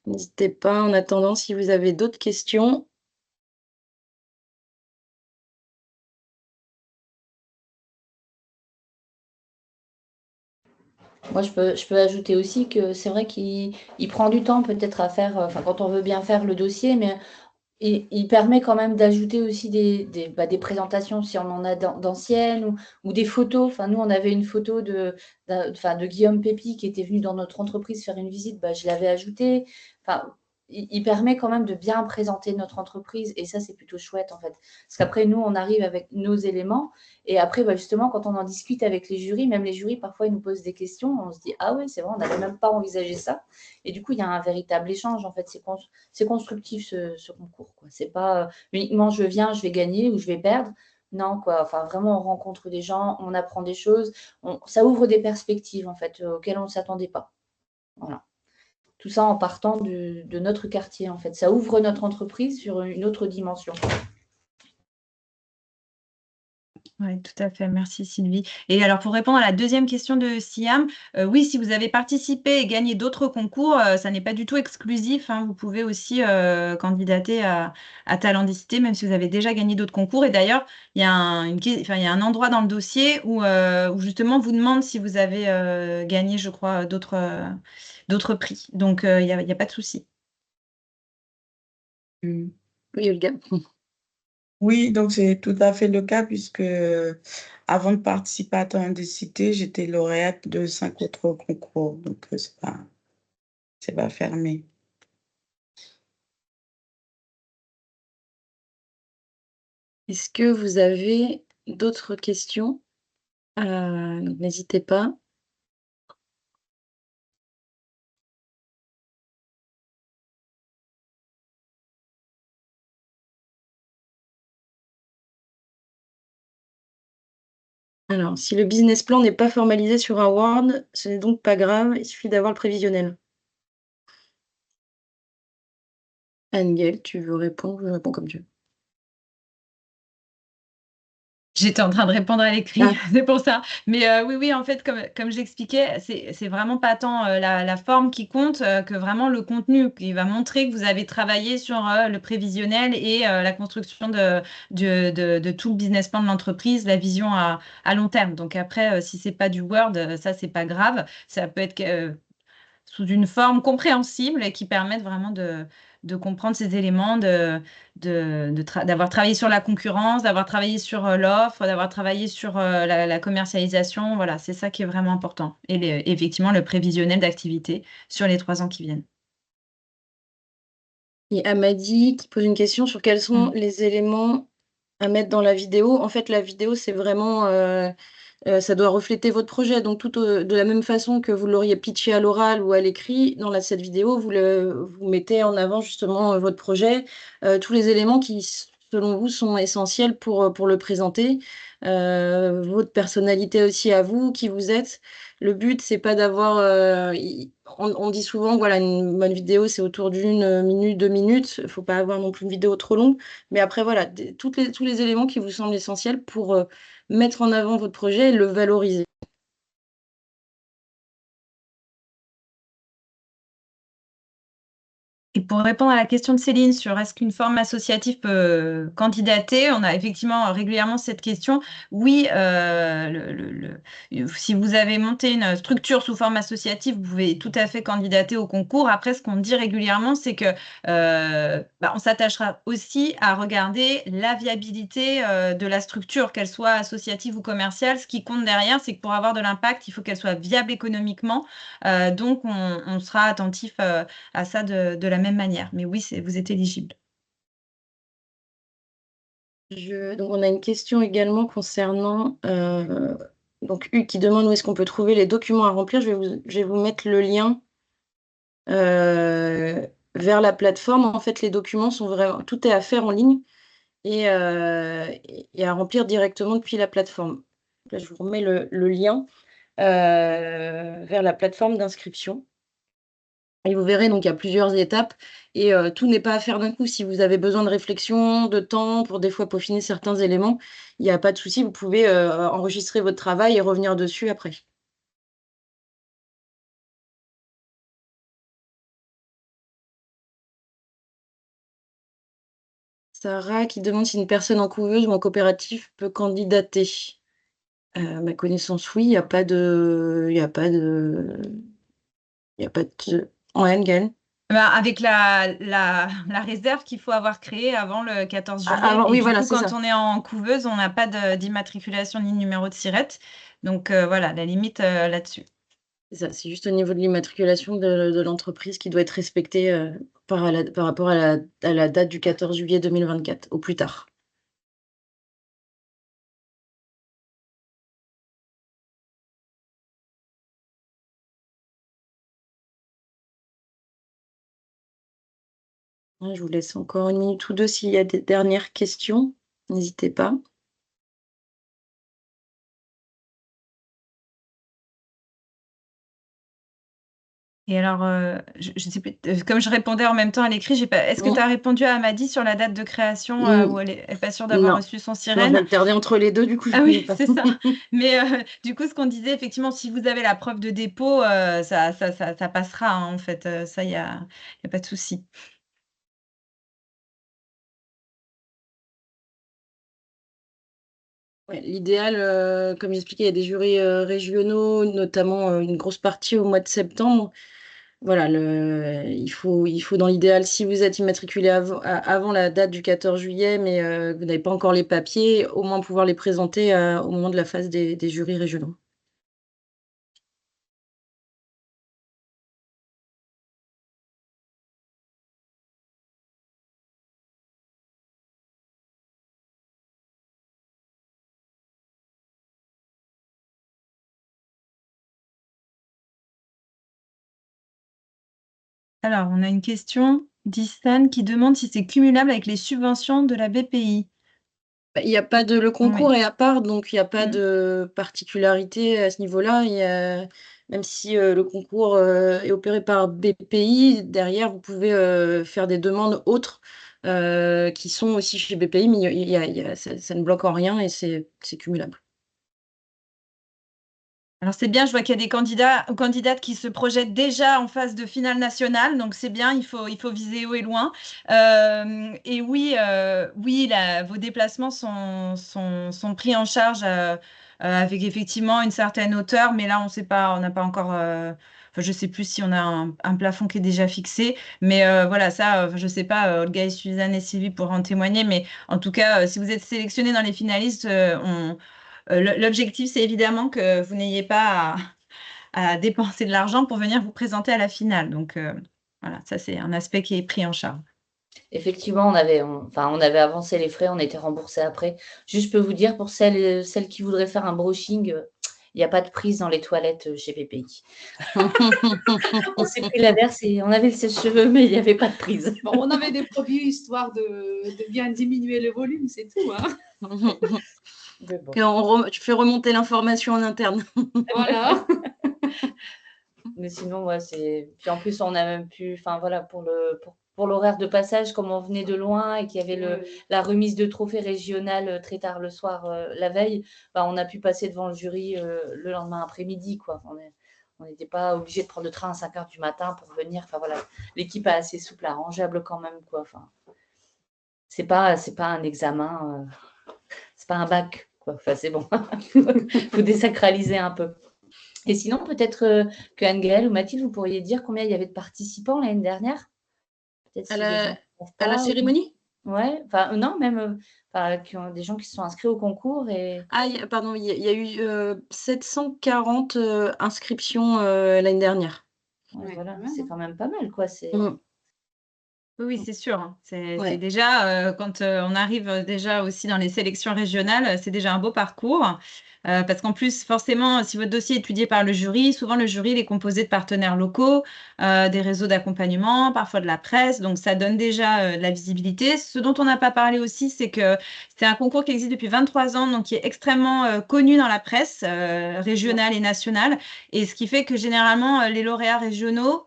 n'hésitez pas en attendant si vous avez d'autres questions. Moi, je peux ajouter aussi que c'est vrai qu'il prend du temps peut-être à faire, enfin, quand on veut bien faire le dossier, mais il permet quand même d'ajouter aussi des présentations si on en a d'anciennes ou des photos. Enfin, nous, on avait une photo de Guillaume Pépi qui était venu dans notre entreprise faire une visite, je l'avais ajouté. Enfin, il permet quand même de bien présenter notre entreprise et ça, c'est plutôt chouette en fait. Parce qu'après, nous, on arrive avec nos éléments et après, justement, quand on en discute avec les jurys, même les jurys, parfois, ils nous posent des questions. On se dit, ah ouais, c'est vrai, on n'avait même pas envisagé ça. Et du coup, il y a un véritable échange en fait. C'est constructif ce concours, quoi. C'est pas uniquement je viens, je vais gagner ou je vais perdre. Non, quoi. Enfin, vraiment, on rencontre des gens, on apprend des choses. Ça ouvre des perspectives, en fait, auxquelles on ne s'attendait pas. Voilà. Tout ça en partant de notre quartier, en fait. Ça ouvre notre entreprise sur une autre dimension. Oui, tout à fait. Merci Sylvie. Et alors, pour répondre à la deuxième question de Siam, oui, si vous avez participé et gagné d'autres concours, ça n'est pas du tout exclusif, hein. Vous pouvez aussi candidater à Talendicité, même si vous avez déjà gagné d'autres concours. Et d'ailleurs, il y a il y a un endroit dans le dossier où justement, vous demande si vous avez gagné, je crois, d'autres prix. Donc, il n'y a pas de souci. Oui, Olga. Oui, donc c'est tout à fait le cas puisque avant de participer à Talendicité, j'étais lauréate de 5 autres concours. Donc c'est pas fermé. Est-ce que vous avez d'autres questions? N'hésitez pas. Alors, si le business plan n'est pas formalisé sur un Word, ce n'est donc pas grave, il suffit d'avoir le prévisionnel. Anne-Gaëlle, tu veux répondre? Je réponds comme tu veux. J'étais en train de répondre à l'écrit, Ah. c'est pour ça. Mais oui, en fait, comme j'expliquais, c'est vraiment pas tant la forme qui compte que vraiment le contenu qui va montrer que vous avez travaillé sur le prévisionnel et la construction de tout le business plan de l'entreprise, la vision à long terme. Donc après, si c'est pas du Word, ça, c'est pas grave. Ça peut être sous une forme compréhensible et qui permette vraiment de comprendre ces éléments, d'avoir travaillé sur la concurrence, d'avoir travaillé sur l'offre, d'avoir travaillé sur la commercialisation. Voilà, c'est ça qui est vraiment important. Et effectivement, le prévisionnel d'activité sur les 3 ans qui viennent. Et Amady qui pose une question sur quels sont les éléments à mettre dans la vidéo. En fait, la vidéo, c'est vraiment, ça doit refléter votre projet. Donc de la même façon que vous l'auriez pitché à l'oral ou à l'écrit, dans cette vidéo, vous mettez en avant justement votre projet, tous les éléments qui, selon vous, sont essentiels pour le présenter. Votre personnalité aussi à vous, qui vous êtes. Le but, c'est pas d'avoir, on dit souvent que voilà, une bonne vidéo, c'est autour d'1 minute, 2 minutes. Il faut pas avoir non plus une vidéo trop longue. Mais après, voilà, tous les éléments qui vous semblent essentiels pour mettre en avant votre projet et le valoriser. Et pour répondre à la question de Céline sur est-ce qu'une forme associative peut candidater, on a effectivement régulièrement cette question. Oui, si vous avez monté une structure sous forme associative, vous pouvez tout à fait candidater au concours. Après, ce qu'on dit régulièrement, c'est que on s'attachera aussi à regarder la viabilité de la structure, qu'elle soit associative ou commerciale. Ce qui compte derrière, c'est que pour avoir de l'impact, il faut qu'elle soit viable économiquement. Donc, on sera attentif à ça de la même manière. Mais oui, vous êtes éligible. Donc on a une question également concernant donc U qui demande où est-ce qu'on peut trouver les documents à remplir. Je vais vous mettre le lien vers la plateforme. En fait, les documents sont vraiment, tout est à faire en ligne et à remplir directement depuis la plateforme. Là, je vous remets le lien vers la plateforme d'inscription. Et vous verrez, donc il y a plusieurs étapes et tout n'est pas à faire d'un coup. Si vous avez besoin de réflexion, de temps pour des fois peaufiner certains éléments, il n'y a pas de souci, vous pouvez enregistrer votre travail et revenir dessus après. Sarah qui demande si une personne en couveuse ou en coopérative peut candidater. Ma connaissance, oui, il n'y a pas de... Ouais, Ngaëlle. Avec la réserve qu'il faut avoir créée avant le 14 juillet. Avant, Et oui, du voilà, coup, c'est quand ça. on est en couveuse, on n'a pas d'immatriculation ni numéro de SIRET. Donc voilà, la limite là-dessus. C'est ça, c'est juste au niveau de l'immatriculation de l'entreprise qui doit être respectée par rapport à la date du 14 juillet 2024, au plus tard. Je vous laisse encore une minute ou deux s'il y a des dernières questions. N'hésitez pas. Et alors, je ne sais plus, comme je répondais en même temps à l'écrit, est-ce que tu as répondu à Amadi sur la date de création où elle n'est pas sûre d'avoir Non. reçu son Non, je sirène? vais alterner entre les deux, du coup. Ah oui, c'est ça. Mais du coup, ce qu'on disait, effectivement, si vous avez la preuve de dépôt, ça passera, hein, en fait. Ça, il y a pas de souci. Ouais, l'idéal, comme j'expliquais, il y a des jurys régionaux, notamment une grosse partie au mois de septembre. Voilà, il faut dans l'idéal, si vous êtes immatriculé avant la date du 14 juillet, mais vous n'avez pas encore les papiers, au moins pouvoir les présenter au moment de la phase des jurys régionaux. Alors, on a une question d'Istan qui demande si c'est cumulable avec les subventions de la BPI. Il n'y a pas de... Le concours est à part, donc il n'y a pas Mm. de particularité à ce niveau-là. Même si le concours est opéré par BPI, derrière, vous pouvez faire des demandes autres qui sont aussi chez BPI, mais ça ne bloque en rien et c'est cumulable. Alors c'est bien, je vois qu'il y a des candidats ou candidates qui se projettent déjà en phase de finale nationale, donc c'est bien, il faut viser haut et loin. Et oui, vos déplacements sont pris en charge avec effectivement une certaine hauteur, mais là on sait pas, on n'a pas encore, enfin, je sais plus si on a un plafond qui est déjà fixé, mais voilà, ça, je sais pas, Olga et Suzanne et Sylvie pourront en témoigner, mais en tout cas, si vous êtes sélectionnés dans les finalistes, l'objectif, c'est évidemment que vous n'ayez pas à dépenser de l'argent pour venir vous présenter à la finale. Donc, voilà, ça, c'est un aspect qui est pris en charge. Effectivement, on avait avancé les frais, on était remboursé après. Juste, je peux vous dire, pour celles qui voudraient faire un brushing, il n'y a pas de prise dans les toilettes chez BPI. On s'est pris l'averse et on avait le sèche-cheveux, mais il n'y avait pas de prise. Bon, on avait des produits histoire de bien diminuer le volume, c'est tout. Hein. Bon. Tu fais remonter l'information en interne. Voilà. Mais sinon, ouais, c'est. Puis en plus, on a même pu. Enfin, voilà, pour l'horaire de passage, comme on venait de loin et qu'il y avait la remise de trophée régional très tard le soir, la veille, on a pu passer devant le jury le lendemain après-midi, quoi. On n'était pas obligé de prendre le train à 5 h du matin pour venir. Enfin voilà, l'équipe est assez souple, arrangeable quand même, quoi. Enfin, c'est pas un examen, c'est pas un bac, quoi. Enfin, c'est bon. Faut désacraliser un peu. Et sinon, peut-être que Anne-Gaëlle ou Mathilde, vous pourriez dire combien il y avait de participants l'année dernière? Peut-être si les gens ne savent À la pas. cérémonie? Ouais, enfin, non, même des gens qui se sont inscrits au concours et. Ah, pardon, il y a eu 740 inscriptions l'année dernière. Ouais, Ouais, voilà, quand même, c'est hein. quand même pas mal, quoi. Mm. Oui, c'est sûr, hein. C'est Ouais. déjà, quand on arrive déjà aussi dans les sélections régionales, c'est déjà un beau parcours. Parce qu'en plus, forcément, si votre dossier est étudié par le jury, souvent le jury il est composé de partenaires locaux, des réseaux d'accompagnement, parfois de la presse. Donc, ça donne déjà de la visibilité. Ce dont on n'a pas parlé aussi, c'est que c'est un concours qui existe depuis 23 ans, donc qui est extrêmement connu dans la presse régionale et nationale. Et ce qui fait que généralement, les lauréats régionaux,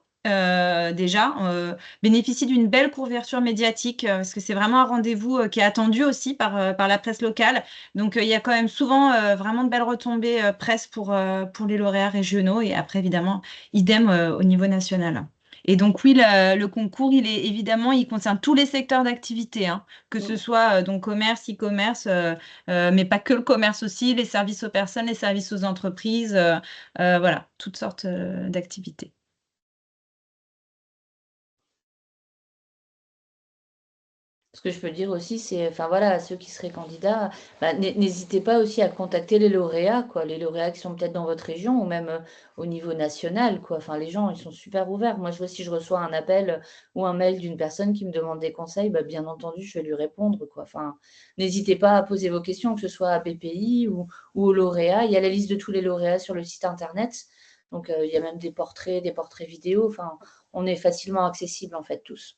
bénéficient d'une belle couverture médiatique parce que c'est vraiment un rendez-vous qui est attendu aussi par la presse locale. Donc, il y a quand même souvent vraiment de belles retombées presse pour les lauréats régionaux et après, évidemment, idem au niveau national. Et donc, oui, le concours, il concerne tous les secteurs d'activité, hein, que ce soit donc commerce, e-commerce, mais pas que le commerce aussi, les services aux personnes, les services aux entreprises, voilà, toutes sortes d'activités. Ce que je peux dire aussi, c'est, enfin voilà, ceux qui seraient candidats, n'hésitez pas aussi à contacter les lauréats, quoi, les lauréats qui sont peut-être dans votre région ou même au niveau national, quoi. Enfin, les gens, ils sont super ouverts. Moi, je vois si je reçois un appel ou un mail d'une personne qui me demande des conseils, bien entendu, je vais lui répondre, quoi. Enfin, n'hésitez pas à poser vos questions, que ce soit à BPI ou aux lauréats. Il y a la liste de tous les lauréats sur le site internet. Donc, il y a même des portraits vidéo. Enfin, on est facilement accessibles, en fait, tous.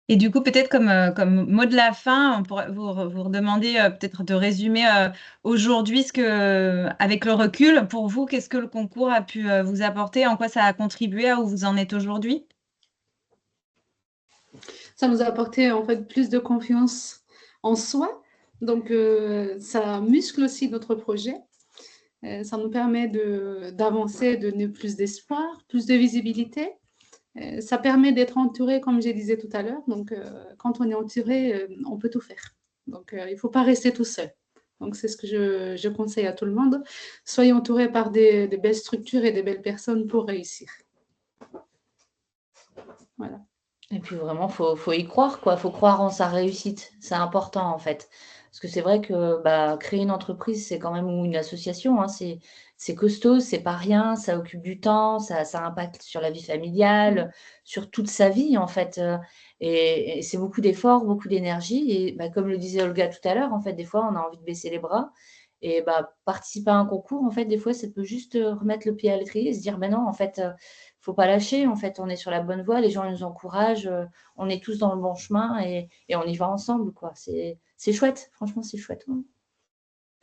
Et du coup, peut-être comme mot de la fin, on pourrait vous redemander peut-être de résumer aujourd'hui avec le recul, pour vous, qu'est-ce que le concours a pu vous apporter, en quoi ça a contribué à où vous en êtes aujourd'hui? Ça nous a apporté en fait plus de confiance en soi. Donc, ça muscle aussi notre projet. Ça nous permet d'avancer, de donner plus d'espoir, plus de visibilité. Ça permet d'être entouré, comme je disais tout à l'heure. Donc, quand on est entouré, on peut tout faire. Donc, il ne faut pas rester tout seul. Donc, c'est ce que je conseille à tout le monde. Soyez entourés par des belles structures et des belles personnes pour réussir. Voilà. Et puis vraiment, faut y croire, quoi. Faut croire en sa réussite. C'est important, en fait. Parce que c'est vrai que créer une entreprise, c'est quand même, ou une association, hein, c'est costaud, c'est pas rien, ça occupe du temps, ça impacte sur la vie familiale, sur toute sa vie, en fait. Et c'est beaucoup d'efforts, beaucoup d'énergie. Et comme le disait Olga tout à l'heure, en fait, des fois, on a envie de baisser les bras. Et participer à un concours, en fait, des fois, ça peut juste remettre le pied à l'étrier et se dire, non, en fait, faut pas lâcher, en fait, on est sur la bonne voie, les gens nous encouragent, on est tous dans le bon chemin et on y va ensemble, quoi. C'est chouette, franchement, c'est chouette.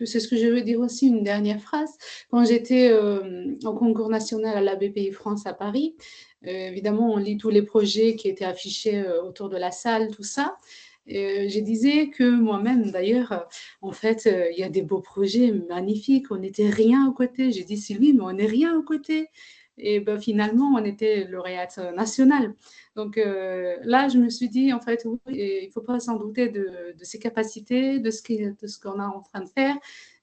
C'est ce que je veux dire aussi, une dernière phrase. Quand j'étais au concours national à la BPI France à Paris, évidemment, on lit tous les projets qui étaient affichés autour de la salle, tout ça. Je disais que moi-même, d'ailleurs, en fait, il y a des beaux projets magnifiques. On n'était rien à côté. J'ai dit, Sylvie, mais on n'est rien à côté. Et finalement, on était lauréate nationale. Donc là, je me suis dit, en fait, oui, il ne faut pas s'en douter de ses capacités, de ce qu'on est en train de faire.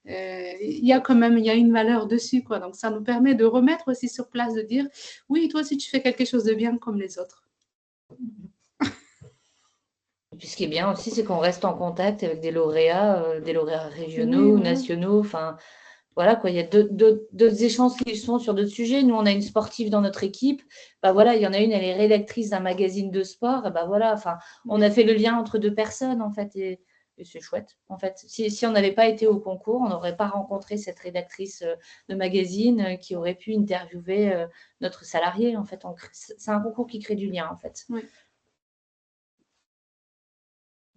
Il y a une valeur dessus, quoi. Donc, ça nous permet de remettre aussi sur place, de dire, oui, toi aussi, tu fais quelque chose de bien comme les autres. Et puis, ce qui est bien aussi, c'est qu'on reste en contact avec des lauréats régionaux, Oui, nationaux, enfin, voilà, quoi. Il y a d'autres échanges qui se font sur d'autres sujets. Nous, on a une sportive dans notre équipe. Voilà, il y en a une, elle est rédactrice d'un magazine de sport. Et voilà, enfin, on a fait le lien entre deux personnes, en fait, et c'est chouette. En fait, si on n'avait pas été au concours, on n'aurait pas rencontré cette rédactrice de magazine qui aurait pu interviewer notre salarié. En fait, c'est un concours qui crée du lien, en fait. Oui.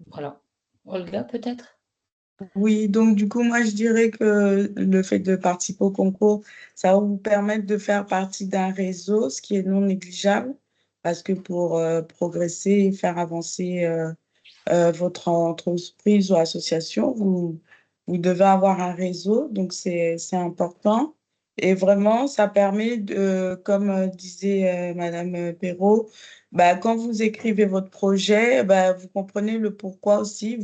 Voilà. Olga, peut-être? Oui, donc du coup, moi, je dirais que le fait de participer au concours, ça va vous permettre de faire partie d'un réseau, ce qui est non négligeable, parce que pour progresser et faire avancer votre entreprise ou association, vous vous devez avoir un réseau, donc c'est important. Et vraiment, ça permet comme disait Madame Perrault, bah, quand vous écrivez votre projet, bah, vous comprenez le pourquoi aussi.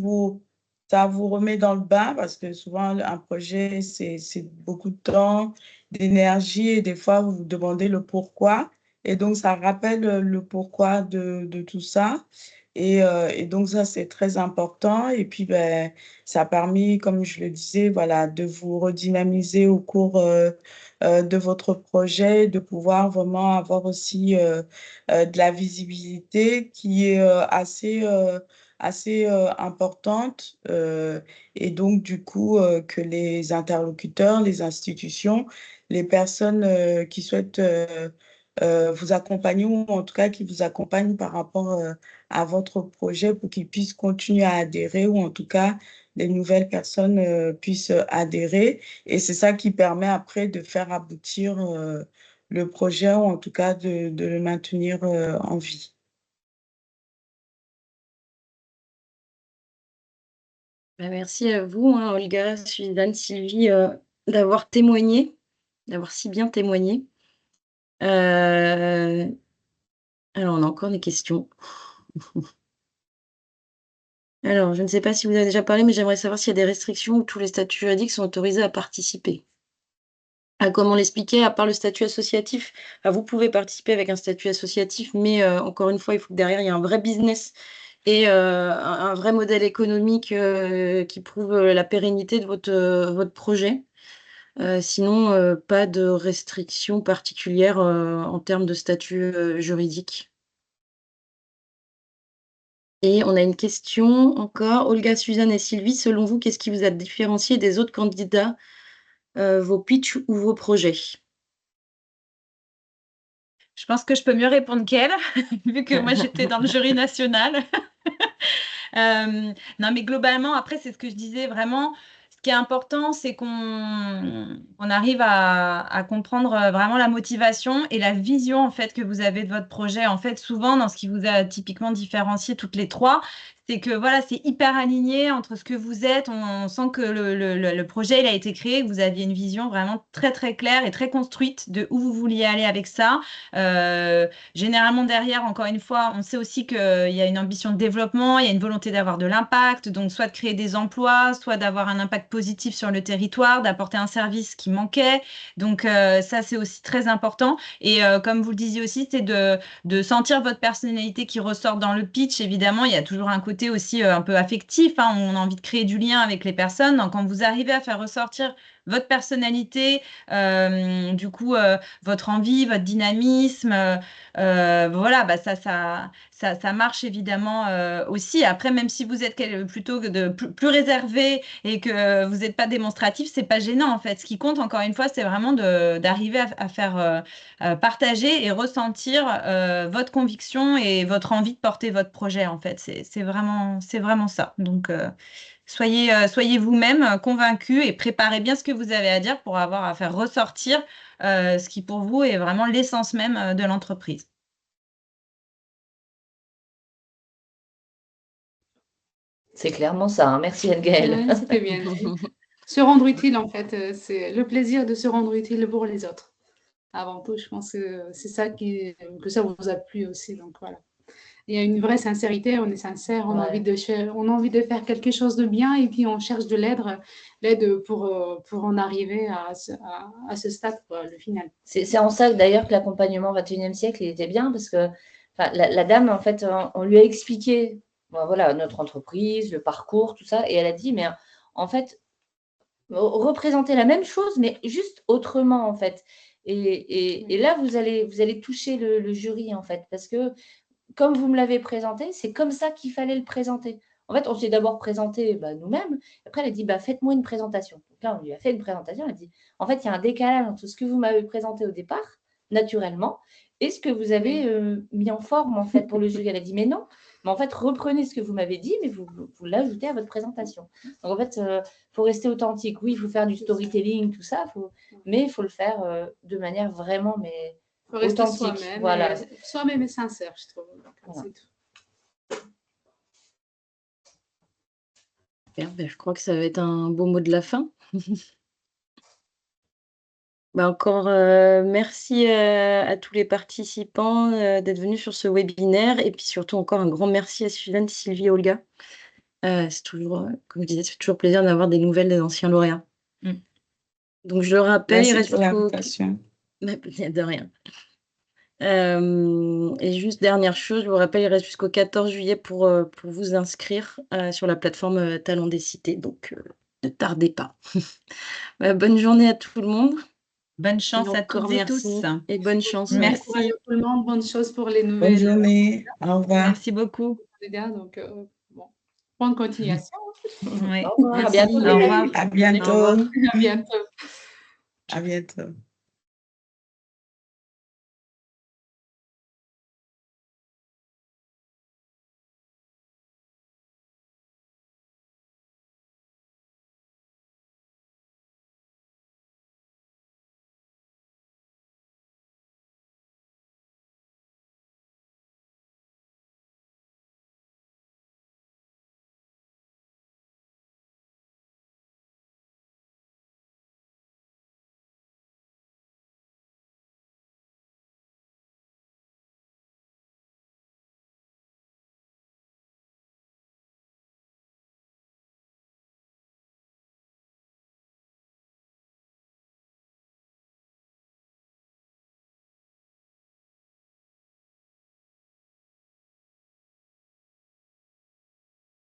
Ça vous remet dans le bain parce que souvent, un projet, c'est beaucoup de temps, d'énergie et des fois, vous vous demandez le pourquoi. Et donc, ça rappelle le pourquoi de tout ça. Et donc, ça, c'est très important. Et puis, ben, ça a permis, comme je le disais, voilà, de vous redynamiser au cours de votre projet, de pouvoir vraiment avoir aussi de la visibilité qui est assez importante. Et donc, du coup, que les interlocuteurs, les institutions, les personnes qui souhaitent vous accompagner ou en tout cas qui vous accompagnent par rapport à votre projet pour qu'ils puissent continuer à adhérer ou en tout cas les nouvelles personnes puissent adhérer. Et c'est ça qui permet après de faire aboutir le projet ou en tout cas de le maintenir en vie. Bah, merci à vous, hein, Olga, Suzanne, Sylvie, d'avoir témoigné, d'avoir si bien témoigné. Alors, on a encore des questions. Alors, je ne sais pas si vous avez déjà parlé, mais j'aimerais savoir s'il y a des restrictions où tous les statuts juridiques sont autorisés à participer. Ah, comment l'expliquer? À part le statut associatif, vous pouvez participer avec un statut associatif, mais encore une fois, il faut que derrière, il y ait un vrai business et un vrai modèle économique qui prouve la pérennité de votre projet. Sinon, pas de restrictions particulières en termes de statut juridique. Et on a une question encore. Olga, Suzanne et Sylvie, selon vous, qu'est-ce qui vous a différencié des autres candidats, vos pitchs ou vos projets? Je pense que je peux mieux répondre qu'elle, vu que moi j'étais dans le jury national. Non, mais globalement, après, c'est ce que je disais vraiment. Ce qui est important, c'est qu'on arrive à comprendre vraiment la motivation et la vision en fait que vous avez de votre projet. En fait, souvent, dans ce qui vous a typiquement différencié toutes les trois, c'est que voilà, c'est hyper aligné entre ce que vous êtes. On sent que le projet, il a été créé, que vous aviez une vision vraiment très très claire et très construite de où vous vouliez aller avec ça. Généralement derrière, encore une fois, on sait aussi qu'il y a une ambition de développement, il y a une volonté d'avoir de l'impact, donc soit de créer des emplois, soit d'avoir un impact positif sur le territoire, d'apporter un service qui manquait. Donc ça, c'est aussi très important. Et comme vous le disiez aussi, c'est de sentir votre personnalité qui ressort dans le pitch. Évidemment, il y a toujours un côté aussi un peu affectif, hein. On a envie de créer du lien avec les personnes. Donc quand vous arrivez à faire ressortir votre personnalité, du coup, votre envie, votre dynamisme, voilà, bah ça marche évidemment aussi. Après, même si vous êtes plutôt plus réservé et que vous n'êtes pas démonstratif, c'est pas gênant en fait. Ce qui compte, encore une fois, c'est vraiment d'arriver à faire partager et ressentir votre conviction et votre envie de porter votre projet en fait. C'est vraiment ça. Donc, soyez vous-même convaincus et préparez bien ce que vous avez à dire pour avoir à faire ressortir ce qui pour vous est vraiment l'essence même de l'entreprise. C'est clairement ça, hein. Merci Anne-Gaëlle. Ouais, c'était bien dit. Se rendre utile, en fait, c'est le plaisir de se rendre utile pour les autres. Avant tout, je pense que c'est ça que ça vous a plu aussi. Donc voilà. Il y a une vraie sincérité, on est sincère, on a Ouais. on a envie de faire quelque chose de bien et puis on cherche de l'aide pour en arriver à ce stade, quoi, le final. C'est en ça d'ailleurs que l'accompagnement 21e siècle, il était bien parce que la dame, en fait, on lui a expliqué voilà, notre entreprise, le parcours, tout ça, et elle a dit, mais en fait, représenter la même chose, mais juste autrement, en fait. Et là, vous allez toucher le jury, en fait, parce que comme vous me l'avez présenté, c'est comme ça qu'il fallait le présenter. En fait, on s'est d'abord présenté nous-mêmes. Après, elle a dit, faites-moi une présentation. Donc là, on lui a fait une présentation. Elle a dit, en fait, il y a un décalage entre ce que vous m'avez présenté au départ, naturellement, et ce que vous avez mis en forme, en fait, pour le jury. Elle a dit, mais non. Mais en fait, reprenez ce que vous m'avez dit, mais vous l'ajoutez à votre présentation. Donc, en fait, il faut rester authentique. Oui, il faut faire du storytelling, tout ça, mais il faut le faire de manière vraiment, mais Il faut rester authentique. Voilà. Soi-même et sincère, je trouve. Donc, Voilà. c'est tout. Super, je crois que ça va être un beau mot de la fin. Encore, merci, à tous les participants, d'être venus sur ce webinaire et puis surtout encore un grand merci à Suzanne, Sylvie et Olga. C'est toujours, comme je disais, ça fait toujours plaisir d'avoir des nouvelles des anciens lauréats. Mmh. Donc je le rappelle, il Merci reste pour jusqu'au l'invitation. de rien. Et juste dernière chose, je vous rappelle, il reste jusqu'au 14 juillet pour vous inscrire, sur la plateforme, Talents des Cités, donc ne tardez pas. Bonne journée à tout le monde Bonne et chance à encore toutes et merci tous. et bonne chance. Bon Merci. courage à tout le monde, bonne chose pour les Bonne nouvelles journée. Au revoir. Merci beaucoup. candidats. Donc, bon, bonne continuation. Ouais, Au revoir, à merci. bientôt. Au revoir. À Au bientôt. revoir. À bientôt. À bientôt.